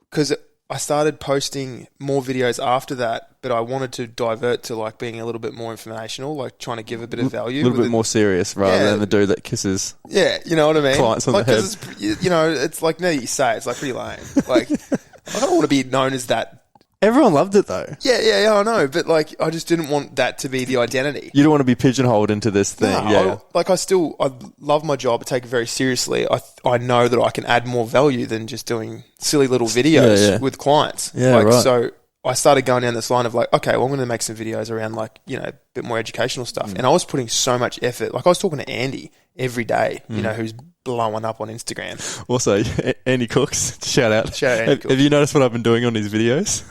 [SPEAKER 3] because I started posting more videos after that, but I wanted to divert to like being a little bit more informational, like trying to give a bit of value.
[SPEAKER 2] A little bit more serious rather than the dude that kisses.
[SPEAKER 3] Yeah, you know what I mean?
[SPEAKER 2] Clients on the head.
[SPEAKER 3] It's like, now you say it's like pretty lame. Like, I don't want to be known as that.
[SPEAKER 2] Everyone loved it though.
[SPEAKER 3] Yeah, I know. But like, I just didn't want that to be the identity.
[SPEAKER 2] You don't want to be pigeonholed into this thing.
[SPEAKER 3] No, I love my job. I take it very seriously. I know that I can add more value than just doing silly little videos with clients.
[SPEAKER 2] Yeah, right.
[SPEAKER 3] So I started going down this line of like, okay, well, I'm going to make some videos around like, a bit more educational stuff. And I was putting so much effort. Like I was talking to Andy every day, who's blowing up on Instagram.
[SPEAKER 2] Also, Andy Cooks, shout out.
[SPEAKER 3] Andy Cooks.
[SPEAKER 2] Have you noticed what I've been doing on these videos?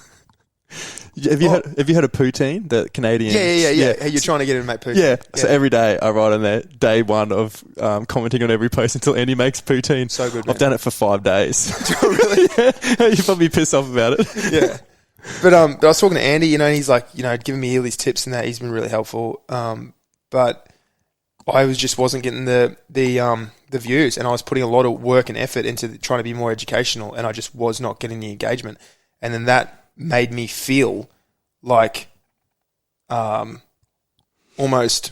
[SPEAKER 2] Have you heard of poutine, the Canadian?
[SPEAKER 3] Yeah. Hey, you're trying to get him to make poutine.
[SPEAKER 2] Yeah. So every day I write on there, day one of commenting on every post until Andy makes poutine.
[SPEAKER 3] So good, man.
[SPEAKER 2] I've done it for 5 days.
[SPEAKER 3] Really?
[SPEAKER 2] Yeah. You're probably pissed off about it.
[SPEAKER 3] Yeah. But I was talking to Andy, and he's like, giving me all these tips and that. He's been really helpful. But I wasn't getting the views, and I was putting a lot of work and effort into trying to be more educational, and I just was not getting the engagement. And then that made me feel like almost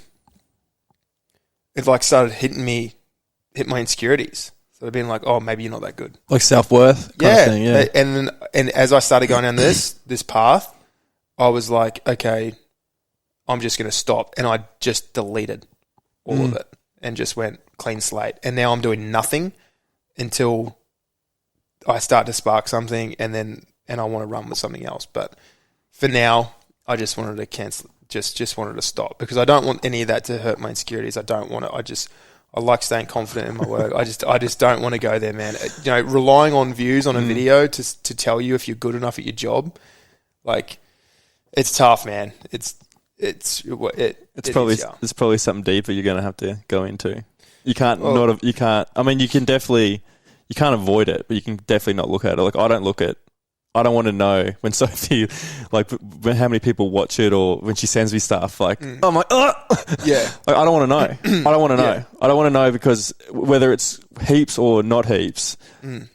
[SPEAKER 3] it like started hit my insecurities. So I've been like, oh, maybe you're not that good.
[SPEAKER 2] Like self-worth kind of thing, yeah.
[SPEAKER 3] And as I started going down this path, I was like, okay, I'm just going to stop. And I just deleted all of it and just went clean slate. And now I'm doing nothing until I start to spark something and I want to run with something else. But for now, I just wanted to cancel, just wanted to stop because I don't want any of that to hurt my insecurities. I don't want to, I like staying confident in my work. I just don't want to go there, man. Relying on views on a video to tell you if you're good enough at your job, like it's tough, man. It's
[SPEAKER 2] probably something deeper you're going to have to go into. You can't I mean, you can't avoid it, but you can definitely not look at it. Like I don't want to know when Sophie, like how many people watch it or when she sends me stuff, like, I'm like, oh!
[SPEAKER 3] Yeah.
[SPEAKER 2] Like, I don't want to know. I don't want to know. Yeah. I don't want to know because whether it's heaps or not heaps,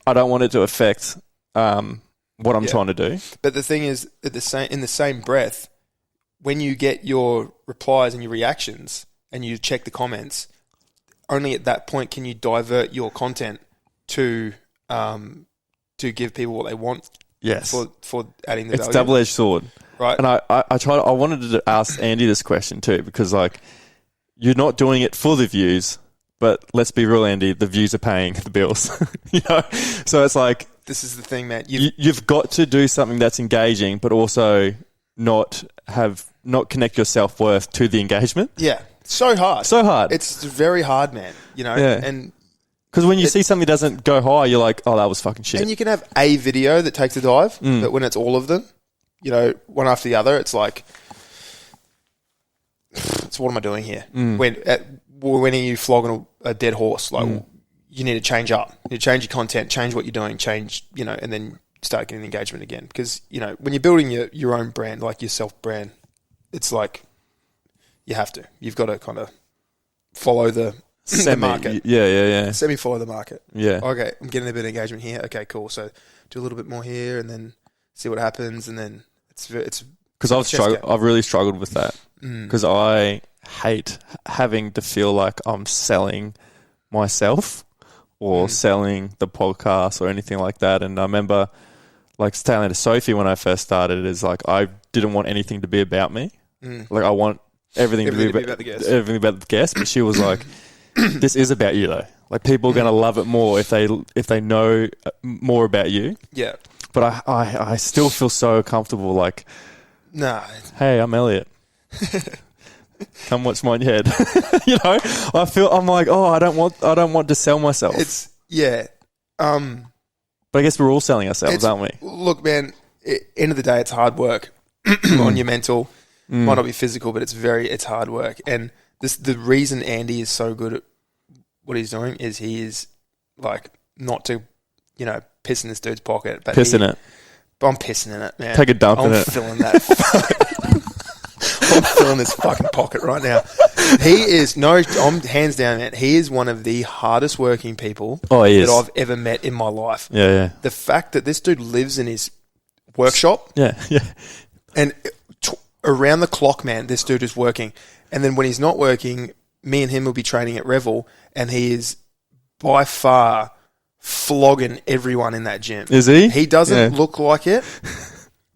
[SPEAKER 2] I don't want it to affect what I'm trying to do.
[SPEAKER 3] But the thing is, in the same breath, when you get your replies and your reactions and you check the comments, only at that point can you divert your content to give people what they want.
[SPEAKER 2] Yes.
[SPEAKER 3] For adding the value.
[SPEAKER 2] It's a double-edged sword.
[SPEAKER 3] Right.
[SPEAKER 2] And I wanted to ask Andy this question too, because like you're not doing it for the views, but let's be real, Andy, the views are paying the bills. So it's like
[SPEAKER 3] this is the thing, man.
[SPEAKER 2] You've got to do something that's engaging, but also not connect your self-worth to the engagement.
[SPEAKER 3] Yeah. So hard. It's very hard, man. And
[SPEAKER 2] because when you see something doesn't go high, you're like, oh, that was fucking shit.
[SPEAKER 3] And you can have a video that takes a dive, but when it's all of them, one after the other, it's like, so what am I doing here? When are you flogging a dead horse? Like, you need to change up. You need to change your content, change what you're doing, and then start getting engagement again. Because, when you're building your own brand, like your self-brand, it's like you have to. You've got to kind of follow the market.
[SPEAKER 2] Yeah.
[SPEAKER 3] Semi-follow the market.
[SPEAKER 2] Yeah.
[SPEAKER 3] Okay, I'm getting a bit of engagement here. Okay, cool. So do a little bit more here and then see what happens. And then it's
[SPEAKER 2] because I've really struggled with that because I hate having to feel like I'm selling myself or selling the podcast or anything like that. And I remember like telling to Sophie when I first started is like I didn't want anything to be about me. Like I want everything to be about the guest. Everything about the guest. But she was like, this is about you though. Like people are going to love it more if they know more about you.
[SPEAKER 3] Yeah.
[SPEAKER 2] But I still feel so comfortable. Like,
[SPEAKER 3] nah.
[SPEAKER 2] Hey, I'm Elliot. Come watch my head. You know, I'm like, oh, I don't want to sell myself.
[SPEAKER 3] It's
[SPEAKER 2] but I guess we're all selling ourselves, aren't we?
[SPEAKER 3] Look, man. End of the day, it's hard work on your mental. Might not be physical, but it's hard work. And the reason Andy is so good at what he's doing is he is like not to, piss in this dude's pocket, but
[SPEAKER 2] pissing it.
[SPEAKER 3] But I'm pissing in it, man.
[SPEAKER 2] Take a dump in it.
[SPEAKER 3] I'm filling that. I'm filling this fucking pocket right now. I'm hands down, man. He is one of the hardest working people that I've ever met in my life.
[SPEAKER 2] Yeah, yeah.
[SPEAKER 3] The fact that this dude lives in his workshop.
[SPEAKER 2] Yeah, yeah.
[SPEAKER 3] And around the clock, man, this dude is working. And then when he's not working, me and him will be training at Revel, and he is by far flogging everyone in that gym.
[SPEAKER 2] Is he?
[SPEAKER 3] He doesn't look like it,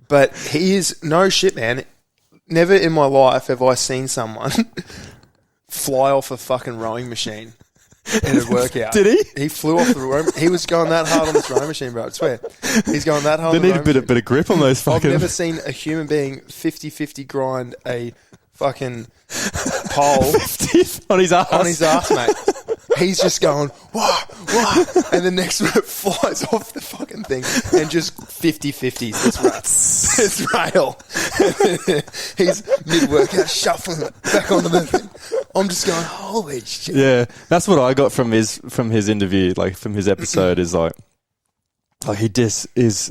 [SPEAKER 3] but he is no shit, man. Never in my life have I seen someone fly off a fucking rowing machine in a workout.
[SPEAKER 2] Did he?
[SPEAKER 3] He flew off the rowing. He was going that hard on this rowing machine, bro. I swear. He's going that hard.
[SPEAKER 2] They need a bit of grip on those fucking.
[SPEAKER 3] I've never seen a human being 50-50 grind a fucking pole
[SPEAKER 2] on his ass.
[SPEAKER 3] On his ass, mate. He's just going, wah, wah, and the next one flies off the fucking thing and just 50-50s. It's rail. He's mid-workout shuffling it back onto the thing. I'm just going, holy shit.
[SPEAKER 2] Yeah, that's what I got from his interview, like from his episode, is like he just is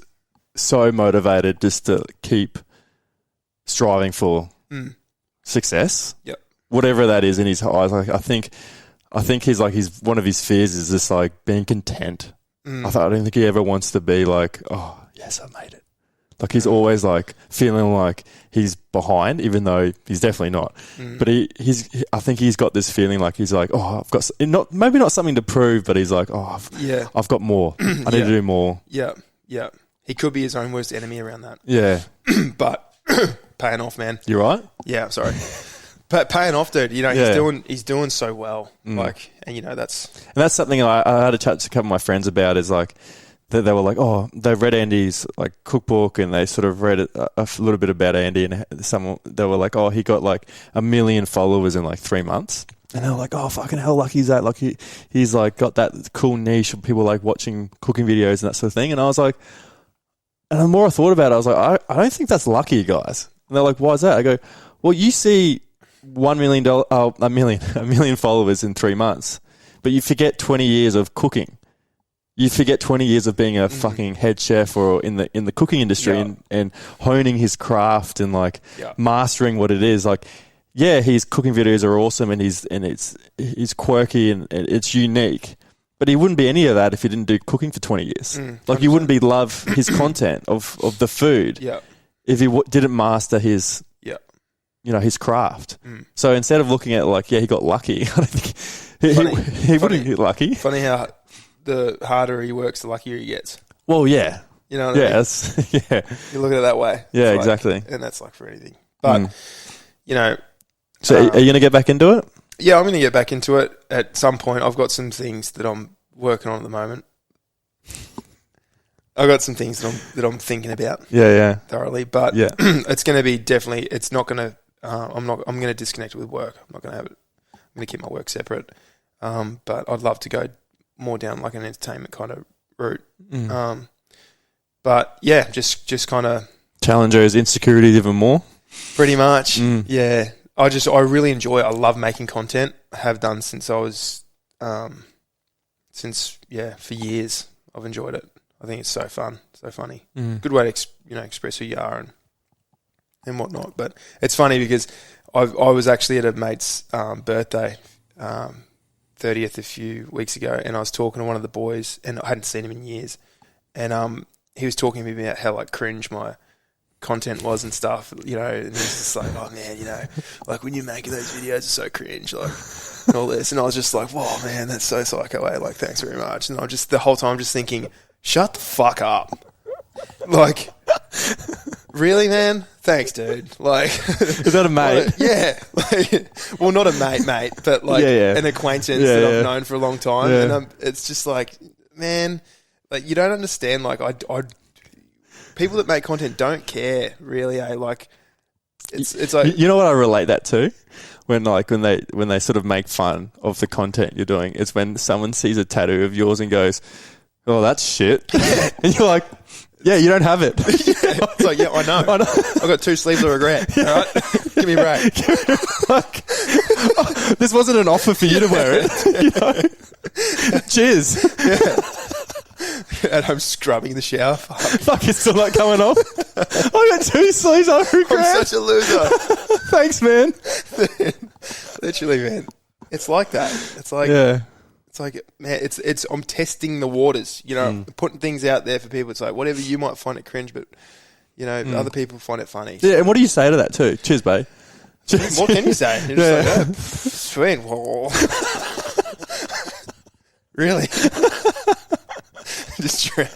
[SPEAKER 2] so motivated just to keep striving for success.
[SPEAKER 3] Yep.
[SPEAKER 2] Whatever that is in his eyes. Like I think he's one of his fears is just like being content. I don't think he ever wants to be like, oh yes, I made it. Like he's always like feeling like he's behind, even though he's definitely not. But I think he's got this feeling like he's like, oh, I've got maybe not something to prove, but he's like, oh, I've got more. I need to do more.
[SPEAKER 3] Yeah, yeah. He could be his own worst enemy around that.
[SPEAKER 2] Yeah,
[SPEAKER 3] but paying off, man.
[SPEAKER 2] You're right.
[SPEAKER 3] Yeah, I'm sorry. But paying off, dude. He's doing so well. Like, and that's
[SPEAKER 2] something I had a chat to a couple of my friends about. Is like they were like, oh, they've read Andy's like cookbook, and they sort of read a little bit about Andy, and they were like, oh, he got like 1 million followers in like 3 months, and they were like, oh, fucking hell, lucky is that? Like he's like got that cool niche of people like watching cooking videos and that sort of thing. And I was like, and the more I thought about it, I was like, I don't think that's lucky, guys. And they're like, why is that? I go, well, you see $1 million, a million followers in 3 months, but you forget 20 years of cooking. You forget 20 years of being a fucking head chef or in the cooking industry and honing his craft and like mastering what it is. Like, yeah, his cooking videos are awesome and he's quirky and it's unique, but he wouldn't be any of that if he didn't do cooking for 20 years. Like, you wouldn't love his content of the food if he didn't master his his craft. So instead of looking at like, he got lucky, I don't think he wouldn't get lucky.
[SPEAKER 3] Funny how the harder he works, the luckier he gets.
[SPEAKER 2] Well, yeah.
[SPEAKER 3] You know what I mean?
[SPEAKER 2] Yeah.
[SPEAKER 3] You look at it that way.
[SPEAKER 2] Yeah, exactly.
[SPEAKER 3] And that's like for anything. But,
[SPEAKER 2] So are you going to get back into it?
[SPEAKER 3] Yeah, I'm going to get back into it at some point. I've got some things that I'm working on at the moment. I've got some things that I'm thinking about.
[SPEAKER 2] Yeah.
[SPEAKER 3] Thoroughly. But it's going to be definitely, it's not going to, I'm going to disconnect with work. I'm not going to have it. I'm going to keep my work separate. But I'd love to go more down like an entertainment kind of route. But yeah, just kind of
[SPEAKER 2] challenge those insecurities even more.
[SPEAKER 3] Pretty much. Yeah. I really enjoy it. I love making content. I have done since I was, for years. I've enjoyed it. I think it's so fun, so funny. Good way to express who you are and whatnot. But it's funny because I was actually at a mate's birthday, 30th a few weeks ago, and I was talking to one of the boys, and I hadn't seen him in years, and he was talking to me about how like cringe my content was and stuff, and he was just like, oh man, like when you're making those videos, it's so cringe, like and all this. And I was just like, whoa, man, that's so psycho, eh? Like, thanks very much. And I was just, the whole time, just thinking, shut the fuck up. Like, really, man? Thanks, dude. Like,
[SPEAKER 2] is that a mate?
[SPEAKER 3] Yeah. Like, well, not a mate, but like an acquaintance that I've known for a long time.
[SPEAKER 2] Yeah.
[SPEAKER 3] And it's just like, man, like, you don't understand. Like, I people that make content don't care, really, eh? Like, it's like,
[SPEAKER 2] you know what I relate that to? When they sort of make fun of the content you're doing, it's when someone sees a tattoo of yours and goes, "Oh, that's shit," and you're like, "Yeah, you don't have it."
[SPEAKER 3] It's like, yeah, I know. I've got 2 sleeves of regret. All right, give me a break.
[SPEAKER 2] This wasn't an offer for you to wear it. You know? Cheers.
[SPEAKER 3] At home scrubbing the shower.
[SPEAKER 2] Fuck, it's still not coming off. I got 2 sleeves of regret.
[SPEAKER 3] I'm such a loser.
[SPEAKER 2] Thanks, man.
[SPEAKER 3] Literally, man. It's like that. It's like, it's like, man, it's. I'm testing the waters. You know, putting things out there for people. It's like whatever you might find it cringe, but you know, other people find it funny.
[SPEAKER 2] Yeah, and what do you say to that too? Cheers, babe.
[SPEAKER 3] What can you say? You're just like, oh, sweet. Really? Just drown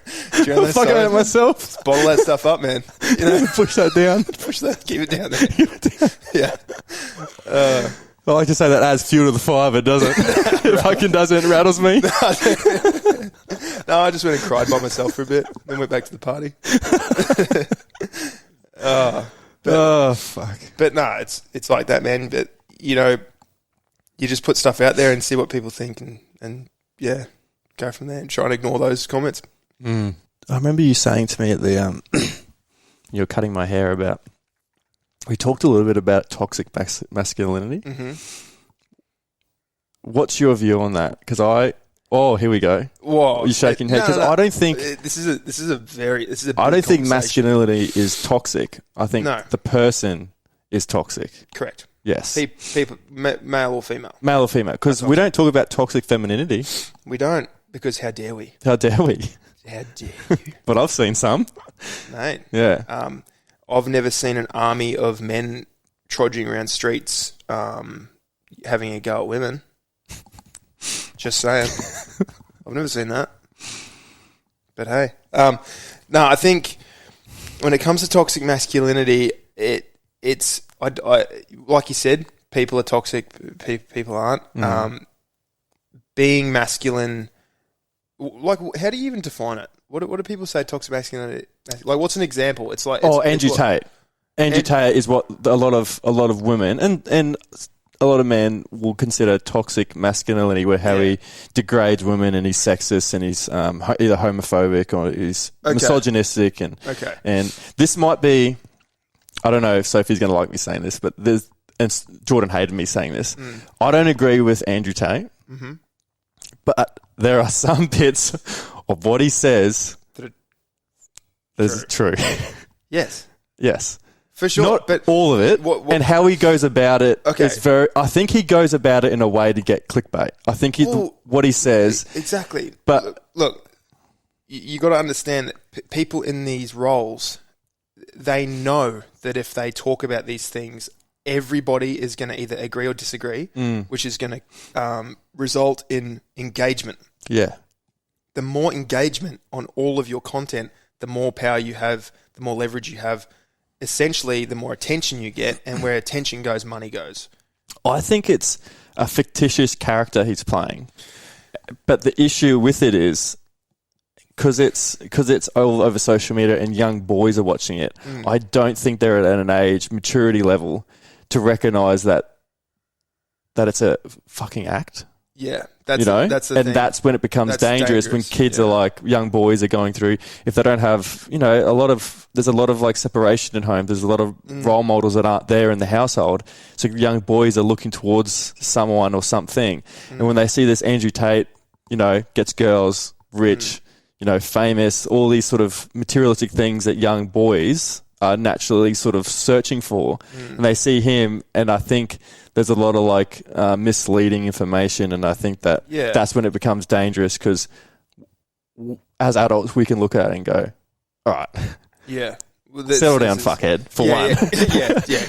[SPEAKER 3] that
[SPEAKER 2] fucking at myself.
[SPEAKER 3] Just bottle that stuff up, man. You know,
[SPEAKER 2] push that down.
[SPEAKER 3] Push that. Keep it down there. Yeah.
[SPEAKER 2] I like to say that adds fuel to the fire, but doesn't. It fucking doesn't. It rattles me.
[SPEAKER 3] No, I just went and cried by myself for a bit, then went back to the party.
[SPEAKER 2] Fuck.
[SPEAKER 3] But no, it's like that, man. But you know, you just put stuff out there and see what people think, and yeah, go from there and try and ignore those comments.
[SPEAKER 2] I remember you saying to me at the you were cutting my hair about. We talked a little bit about toxic masculinity. Mm-hmm. What's your view on that? Because here we go.
[SPEAKER 3] Whoa,
[SPEAKER 2] you're shaking head because I don't think
[SPEAKER 3] this is a big
[SPEAKER 2] I don't think masculinity is toxic. I think the person is toxic.
[SPEAKER 3] Correct.
[SPEAKER 2] Yes.
[SPEAKER 3] People, male or female.
[SPEAKER 2] Male or female. Because we don't talk about toxic femininity.
[SPEAKER 3] We don't, because how dare we?
[SPEAKER 2] How dare we?
[SPEAKER 3] How dare you?
[SPEAKER 2] But I've seen some.
[SPEAKER 3] Mate.
[SPEAKER 2] Yeah.
[SPEAKER 3] I've never seen an army of men trudging around streets having a go at women. Just saying. I've never seen that. But hey. No, I think when it comes to toxic masculinity, it's like you said, people are toxic, people aren't. Being masculine, like, how do you even define it? What do people say toxic masculinity? Like, what's an example? It's like
[SPEAKER 2] Andrew Tate. Andrew Tate is what a lot of women and a lot of men will consider toxic masculinity, where how he degrades women and he's sexist and he's either homophobic or he's misogynistic and this might be. I don't know if Sophie's going to like me saying this, but Jordan hated me saying this. I don't agree with Andrew Tate, but there are some bits of what he says that is true.
[SPEAKER 3] Yes.
[SPEAKER 2] Yes.
[SPEAKER 3] For sure.
[SPEAKER 2] Not
[SPEAKER 3] but
[SPEAKER 2] all of it. And how he goes about it is very... I think he goes about it in a way to get clickbait. I think what he says...
[SPEAKER 3] Exactly.
[SPEAKER 2] But
[SPEAKER 3] look, you got to understand that people in these roles, they know that if they talk about these things, everybody is going to either agree or disagree, which is going to result in engagement.
[SPEAKER 2] Yeah.
[SPEAKER 3] The more engagement on all of your content, the more power you have, the more leverage you have. Essentially, the more attention you get, and where attention goes, money goes.
[SPEAKER 2] I think it's a fictitious character he's playing. But the issue with it is, because it's all over social media and young boys are watching it, I don't think they're at an age, maturity level, to recognise that it's a fucking act.
[SPEAKER 3] Yeah,
[SPEAKER 2] that's the thing. That's when it becomes dangerous. When kids are like, young boys are going through, if they don't have, there's a lot of like separation at home. There's a lot of role models that aren't there in the household. So young boys are looking towards someone or something. And when they see this Andrew Tate, gets girls, rich, famous, all these sort of materialistic things that young boys are naturally sort of searching for. And they see him, and I think there's a lot of like misleading information, and I think that that's when it becomes dangerous, because as adults we can look at it and go, all right, settle down, fuckhead, for one.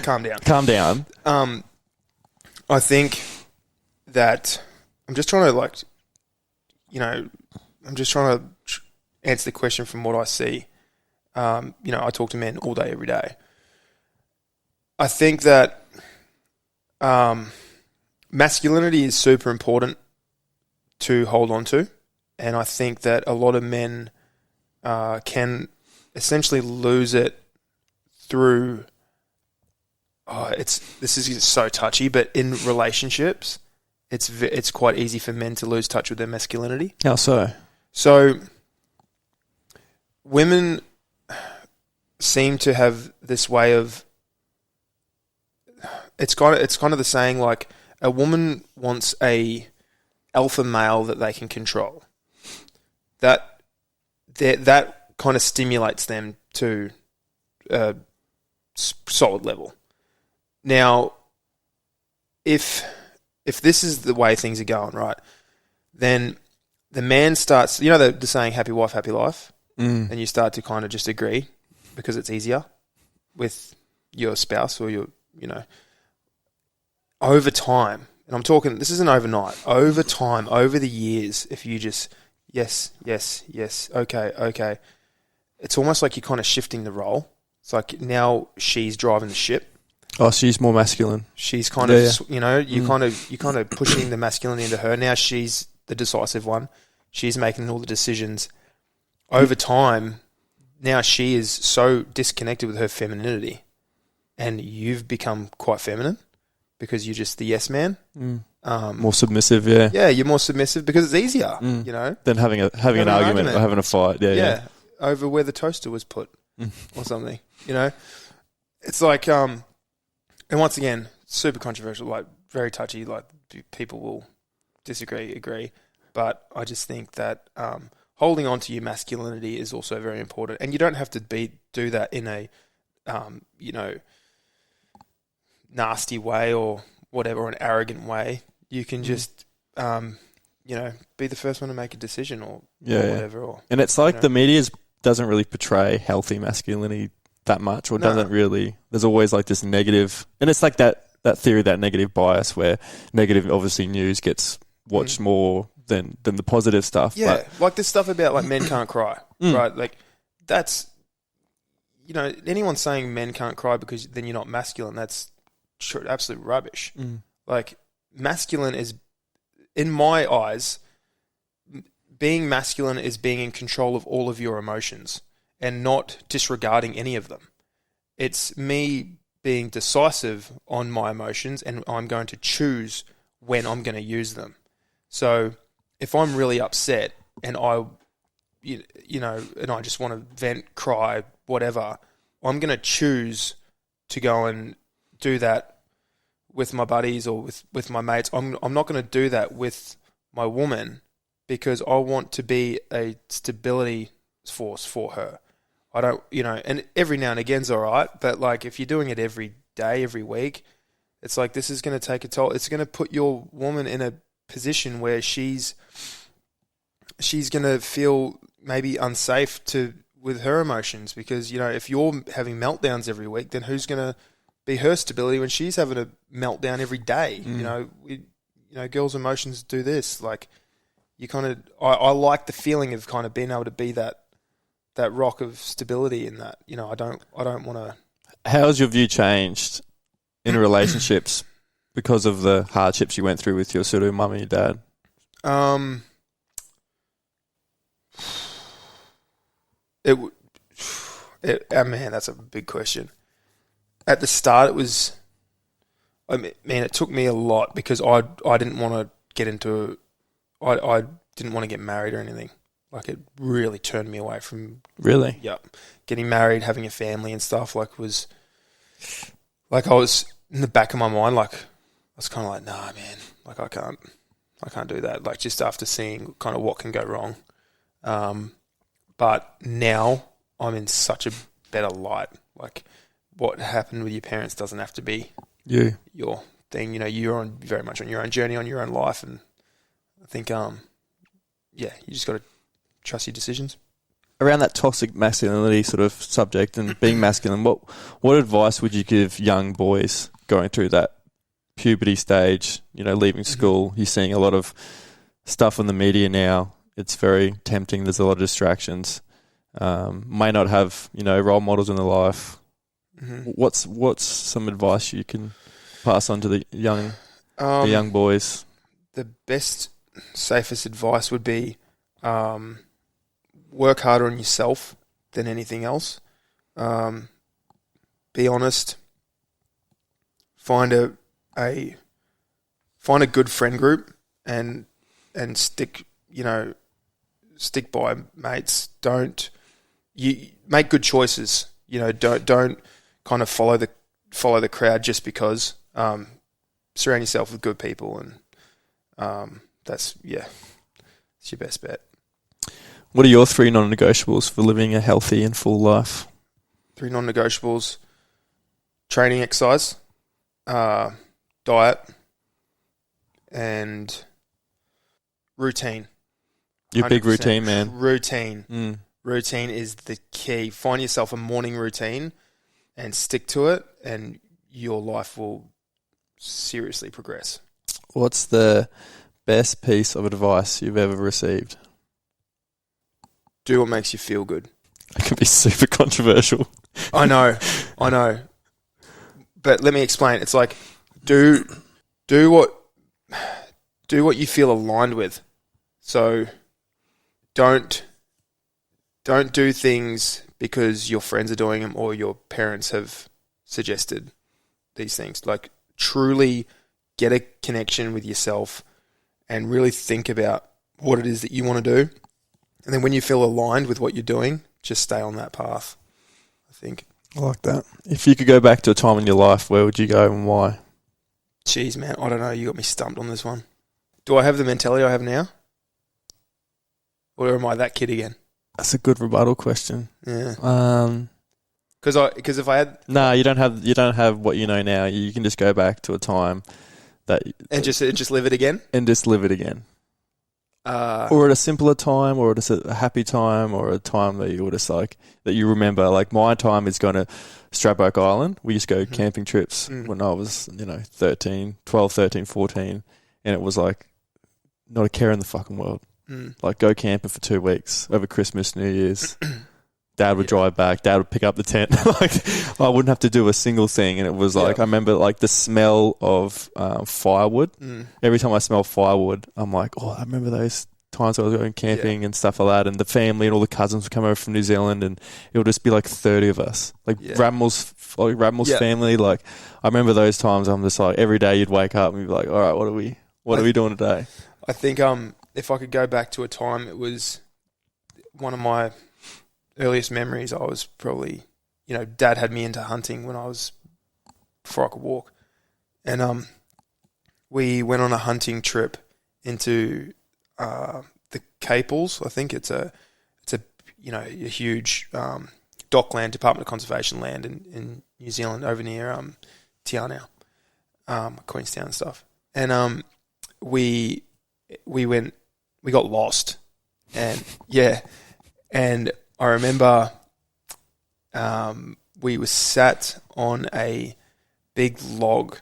[SPEAKER 3] Calm down.
[SPEAKER 2] Calm down.
[SPEAKER 3] I think that I'm just trying to I'm just trying to answer the question from what I see. I talk to men all day, every day. I think that masculinity is super important to hold on to. And I think that a lot of men can essentially lose it through. This is so touchy, but in relationships, it's quite easy for men to lose touch with their masculinity.
[SPEAKER 2] How so?
[SPEAKER 3] So, women seem to have this way of. It's kind of the saying, like, a woman wants a alpha male that they can control. That kind of stimulates them to a solid level. Now, if this is the way things are going, right, then the man starts, the saying, happy wife, happy life, and you start to kind of just agree because it's easier with your spouse or your, over time, and I'm talking, this isn't overnight, over time, over the years, if you just, yes, okay, it's almost like you're kind of shifting the role. It's like now she's driving the ship.
[SPEAKER 2] Oh, she's more masculine.
[SPEAKER 3] She's kind of, you're kind of pushing the masculinity into her. Now she's the decisive one. She's making all the decisions. Over time, now she is so disconnected with her femininity, and you've become quite feminine because you're just the yes man.
[SPEAKER 2] More submissive, yeah.
[SPEAKER 3] Yeah, you're more submissive because it's easier,
[SPEAKER 2] than having an argument or having a fight. Yeah.
[SPEAKER 3] Over where the toaster was put or something. It's like, and once again, super controversial, like very touchy. Like people will disagree, agree, but I just think that holding on to your masculinity is also very important, and you don't have to do that in a nasty way or whatever, or an arrogant way. You can just be the first one to make a decision or whatever. Or,
[SPEAKER 2] and it's like the media doesn't really portray healthy masculinity that much, or doesn't really. There's always like this negative, and it's like that theory, that negative bias, where negative, obviously, news gets watched more than the positive stuff.
[SPEAKER 3] Yeah, but, like this stuff about like men can't cry, right? Like that's, anyone saying men can't cry because then you're not masculine, that's absolute rubbish. Like masculine is, in my eyes, being masculine is being in control of all of your emotions and not disregarding any of them. It's me being decisive on my emotions, and I'm going to choose when I'm going to use them. So if I'm really upset and I just want to vent, cry, whatever, I'm going to choose to go and do that with my buddies or with my mates. I'm not going to do that with my woman because I want to be a stability force for her. I don't, and every now and again's all right, but like if you're doing it every day, every week, it's like this is going to take a toll. It's going to put your woman in a position where she's going to feel maybe unsafe with her emotions because, if you're having meltdowns every week, then who's going to be her stability when she's having a meltdown every day? Girls' emotions do this. Like you kind of, I like the feeling of kind of being able to be that rock of stability in that. I don't want to.
[SPEAKER 2] How's your view changed in relationships because of the hardships you went through with your sort of mum and your dad?
[SPEAKER 3] Man, that's a big question. At the start, it was, it took me a lot because I didn't want to get into, I didn't want to get married or anything. Like it really turned me away from.
[SPEAKER 2] Really?
[SPEAKER 3] Yeah. Getting married, having a family and stuff, like was, like I was in the back of my mind, like I was kind of like, nah, man, like I can't do that. Like just after seeing kind of what can go wrong. But now I'm in such a better light. Like what happened with your parents doesn't have to be your thing. You're very much on your own journey, on your own life. And I think, you just got to trust your decisions.
[SPEAKER 2] Around that toxic masculinity sort of subject and being masculine, what advice would you give young boys going through that puberty stage, leaving school, you're seeing a lot of stuff on the media now. It's very tempting. There's a lot of distractions. May not have, role models in their life.
[SPEAKER 3] Mm-hmm.
[SPEAKER 2] What's some advice you can pass on to the young boys?
[SPEAKER 3] The best, safest advice would be work harder on yourself than anything else. Be honest. Find a good friend group and stick by mates. You make good choices. Don't kind of follow the crowd just because. Surround yourself with good people, and it's your best bet.
[SPEAKER 2] What are your 3 non-negotiables for living a healthy and full life?
[SPEAKER 3] 3 non-negotiables: training, exercise, diet, and routine.
[SPEAKER 2] You're a big routine man.
[SPEAKER 3] Routine. Routine is the key. Find yourself a morning routine and stick to it, and your life will seriously progress.
[SPEAKER 2] What's the best piece of advice you've ever received?
[SPEAKER 3] Do what makes you feel good.
[SPEAKER 2] It can be super controversial.
[SPEAKER 3] I know. But let me explain. It's like do what you feel aligned with. So don't do things because your friends are doing them or your parents have suggested these things. Like, truly get a connection with yourself and really think about what it is that you want to do. And then when you feel aligned with what you're doing, just stay on that path, I think.
[SPEAKER 2] I like that. If you could go back to a time in your life, where would you go and why?
[SPEAKER 3] Jeez, man, I don't know. You got me stumped on this one. Do I have the mentality I have now? Or am I that kid again?
[SPEAKER 2] That's a good rebuttal question.
[SPEAKER 3] Yeah. Because if I had
[SPEAKER 2] you don't have what you know now. You can just go back to a time and
[SPEAKER 3] just live it again,
[SPEAKER 2] or at a simpler time, or at a happy time, or a time that you would just that you remember. Like, my time is going to Stradbroke Island. We used to go camping trips when I was 12, 13, 14, and it was like not a care in the fucking world. Like, go camping for 2 weeks over Christmas, New Year's. Dad would drive back. Dad would pick up the tent. Like, I wouldn't have to do a single thing. And it was like, I remember like the smell of firewood. Every time I smell firewood, I'm like, I remember those times I was going camping and stuff like that. And the family and all the cousins would come over from New Zealand, and it would just be like 30 of us. Like Rammel's family. Like, I remember those times. I'm just like, every day you'd wake up and you'd be like, all right, what are we doing today?
[SPEAKER 3] I think if I could go back to a time, it was one of my earliest memories. I was probably, Dad had me into hunting before I could walk. And we went on a hunting trip into the Caples. I think it's a huge dockland, Department of Conservation land in New Zealand, over near Te Anau, Queenstown and stuff. And we got lost. And and I remember we were sat on a big log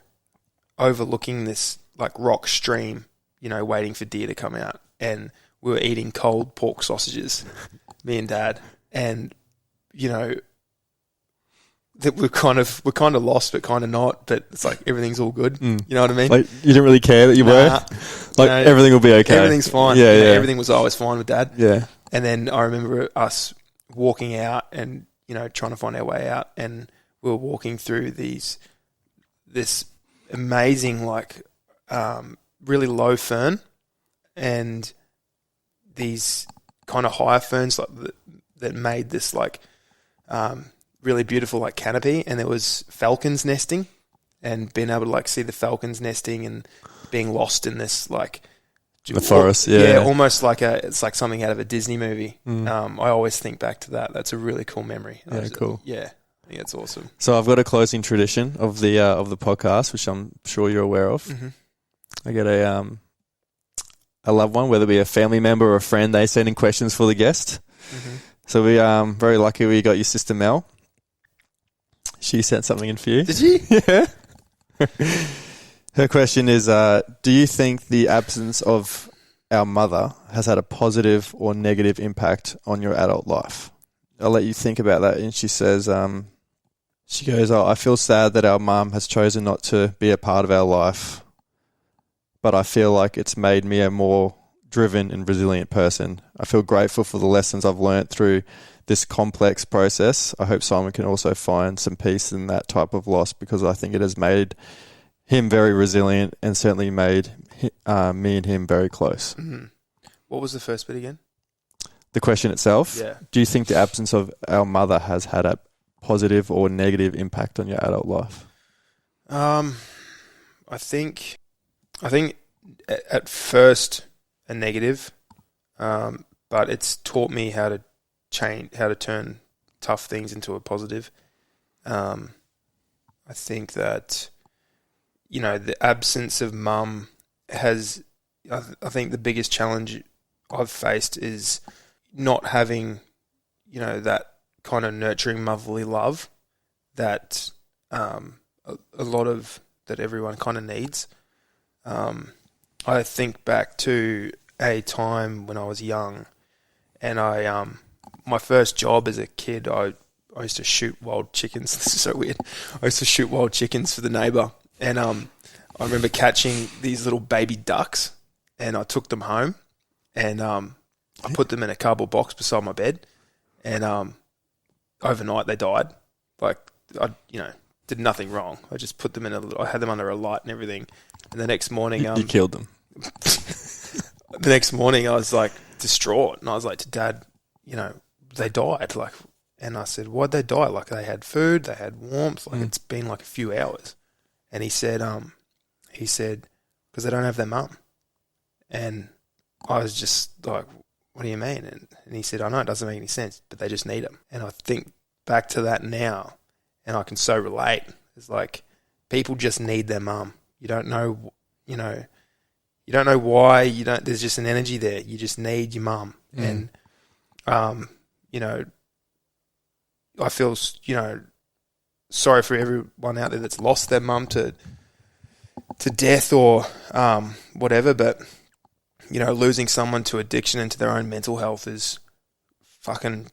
[SPEAKER 3] overlooking this like rock stream, waiting for deer to come out. And we were eating cold pork sausages, me and Dad. And, that we're kind of lost, but kind of not. But it's like everything's all good. You know what I mean?
[SPEAKER 2] Like, you didn't really care that you were? Like, everything will be okay.
[SPEAKER 3] Everything's fine.
[SPEAKER 2] Yeah,
[SPEAKER 3] Everything was always fine with Dad.
[SPEAKER 2] Yeah.
[SPEAKER 3] And then I remember us walking out and, trying to find our way out. And we were walking through this amazing, really low fern and these kind of higher ferns that made this really beautiful canopy. And there was falcons nesting, and being able to see the falcons nesting and being lost in this
[SPEAKER 2] the forest,
[SPEAKER 3] almost it's like something out of a Disney movie. I always think back to that. That's a really cool memory.
[SPEAKER 2] Cool.
[SPEAKER 3] Yeah, I think it's awesome.
[SPEAKER 2] So I've got a closing tradition of the podcast, which I'm sure you're aware of. I get a loved one, whether it be a family member or a friend, they send in questions for the guest. So we very lucky we got your sister Mel. She sent something in for you.
[SPEAKER 3] Did she?
[SPEAKER 2] Yeah. Her question is, do you think the absence of our mother has had a positive or negative impact on your adult life? I'll let you think about that. And she says, she goes, I feel sad that our mum has chosen not to be a part of our life, but I feel like it's made me a more driven and resilient person. I feel grateful for the lessons I've learnt through this complex process. I hope Simon can also find some peace in that type of loss, because I think it has made him very resilient and certainly made me and him very close.
[SPEAKER 3] Mm-hmm. What was the first bit again?
[SPEAKER 2] The question itself?
[SPEAKER 3] Yeah.
[SPEAKER 2] Do you think the absence of our mother has had a positive or negative impact on your adult life?
[SPEAKER 3] I think at first a negative, but it's taught me how to turn tough things into a positive. I think that, the absence of mum has, I think the biggest challenge I've faced is not having, that kind of nurturing motherly love that that everyone kind of needs. I think back to a time when I was young, and my first job as a kid, I used to shoot wild chickens. This is so weird. I used to shoot wild chickens for the neighbour, and I remember catching these little baby ducks, and I took them home, and I put them in a cardboard box beside my bed, and overnight they died. Like, I did nothing wrong. I just put them I had them under a light and everything, and the next morning
[SPEAKER 2] you killed them.
[SPEAKER 3] The next morning I was like distraught, and I was like to Dad, they died. Like, and I said, why'd they die? Like, they had food, they had warmth. Like, it's been like a few hours. And he said, because they don't have their mum. And I was just like, what do you mean? And he said, I know it doesn't make any sense, but they just need them. And I think back to that now, and I can so relate. It's like, people just need their mum. You don't know why. There's just an energy there. You just need your mum. And, I feel, sorry for everyone out there that's lost their mum to death or whatever, but, losing someone to addiction and to their own mental health is fucking,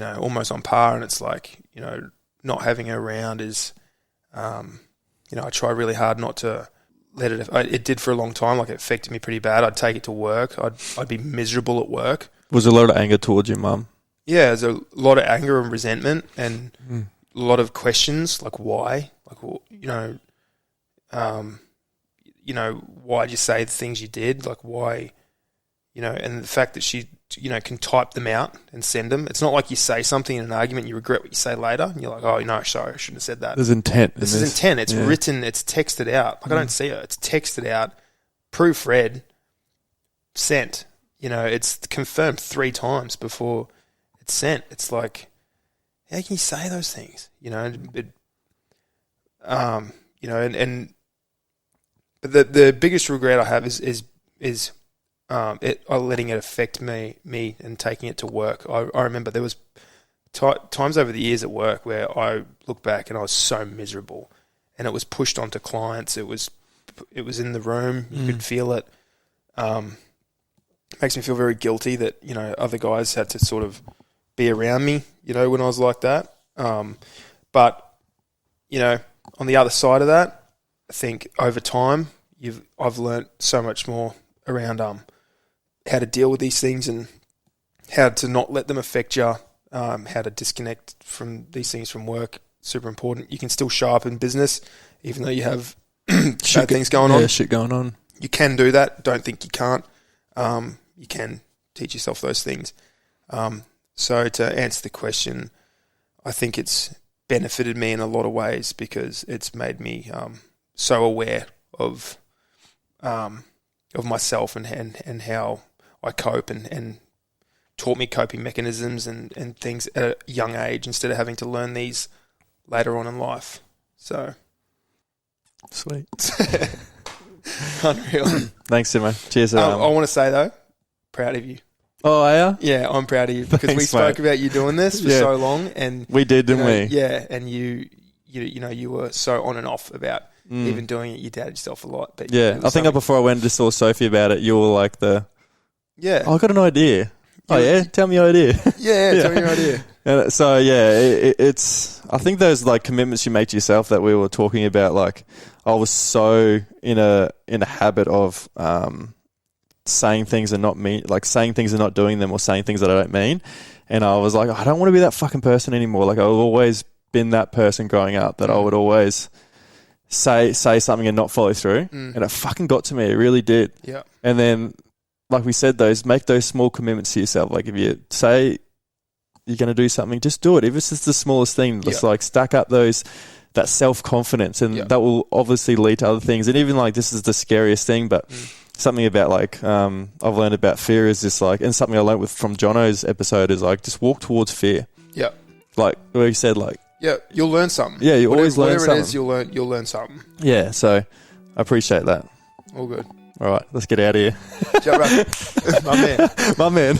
[SPEAKER 3] almost on par. And it's like, not having her around is, I try really hard not to let it. It did for a long time. Like, it affected me pretty bad. I'd take it to work. I'd be miserable at work.
[SPEAKER 2] Was there a lot of anger towards your mum?
[SPEAKER 3] Yeah, there's a lot of anger and resentment, and a lot of questions like why, like, why'd you say the things you did? Like, why, and the fact that she, can type them out and send them. It's not like you say something in an argument, you regret what you say later, and you're like, oh, no, sorry, I shouldn't have said that.
[SPEAKER 2] There's intent.
[SPEAKER 3] This is intent. It's written, it's texted out. Like, I don't see it. It's texted out, proofread, sent. It's confirmed 3 times before it's sent. It's like, how can you say those things? But the biggest regret I have is letting it affect me and taking it to work. I remember there was times over the years at work where I look back and I was so miserable, and it was pushed onto clients. It was in the room. You could feel it. Makes me feel very guilty that, other guys had to sort of be around me, when I was like that. But, on the other side of that, I think over time I've learnt so much more around how to deal with these things and how to not let them affect you, how to disconnect from these things from work. Super important. You can still show up in business even though you have bad things going on.
[SPEAKER 2] Yeah, shit going on.
[SPEAKER 3] You can do that. Don't think you can't. You can teach yourself those things. So to answer the question, I think it's benefited me in a lot of ways because it's made me so aware of myself and how I cope and taught me coping mechanisms and things at a young age instead of having to learn these later on in life. So
[SPEAKER 2] sweet.
[SPEAKER 3] Unreal.
[SPEAKER 2] Thanks, Simo. Cheers.
[SPEAKER 3] I want to say though, proud of you.
[SPEAKER 2] Oh, are you?
[SPEAKER 3] Yeah, I'm proud of you because we spoke about you doing this for so long, and
[SPEAKER 2] we did, didn't we?
[SPEAKER 3] Yeah, and you were so on and off about even doing it, you doubted yourself a lot. But
[SPEAKER 2] yeah, I think before I went and saw Sophie about it, you were like oh, I got an idea. Oh yeah, tell me your idea.
[SPEAKER 3] Yeah, tell me your idea.
[SPEAKER 2] And so yeah, it's. I think those like commitments you make to yourself that we were talking about. Like, I was so in a habit of saying things and not mean, like saying things and not doing them, or saying things that I don't mean. And I was like, I don't want to be that fucking person anymore. Like, I've always been that person growing up that I would always say something and not follow through. And it fucking got to me. It really did.
[SPEAKER 3] Yeah.
[SPEAKER 2] And then, like we said, make those small commitments to yourself. Like, if you say you're going to do something, just do it. If it's just the smallest thing, just like stack up that self-confidence, and that will obviously lead to other things. And even like, this is the scariest thing, but something about like, I've learned about fear is just like, and something I learned from Jono's episode is like, just walk towards fear. Yeah. Like where he said, like,
[SPEAKER 3] yeah, you'll learn something.
[SPEAKER 2] Yeah, you always learn something.
[SPEAKER 3] Whatever it is, you'll learn something.
[SPEAKER 2] Yeah, so I appreciate that.
[SPEAKER 3] All good.
[SPEAKER 2] All right, let's get out of here.
[SPEAKER 3] My man.
[SPEAKER 2] My man.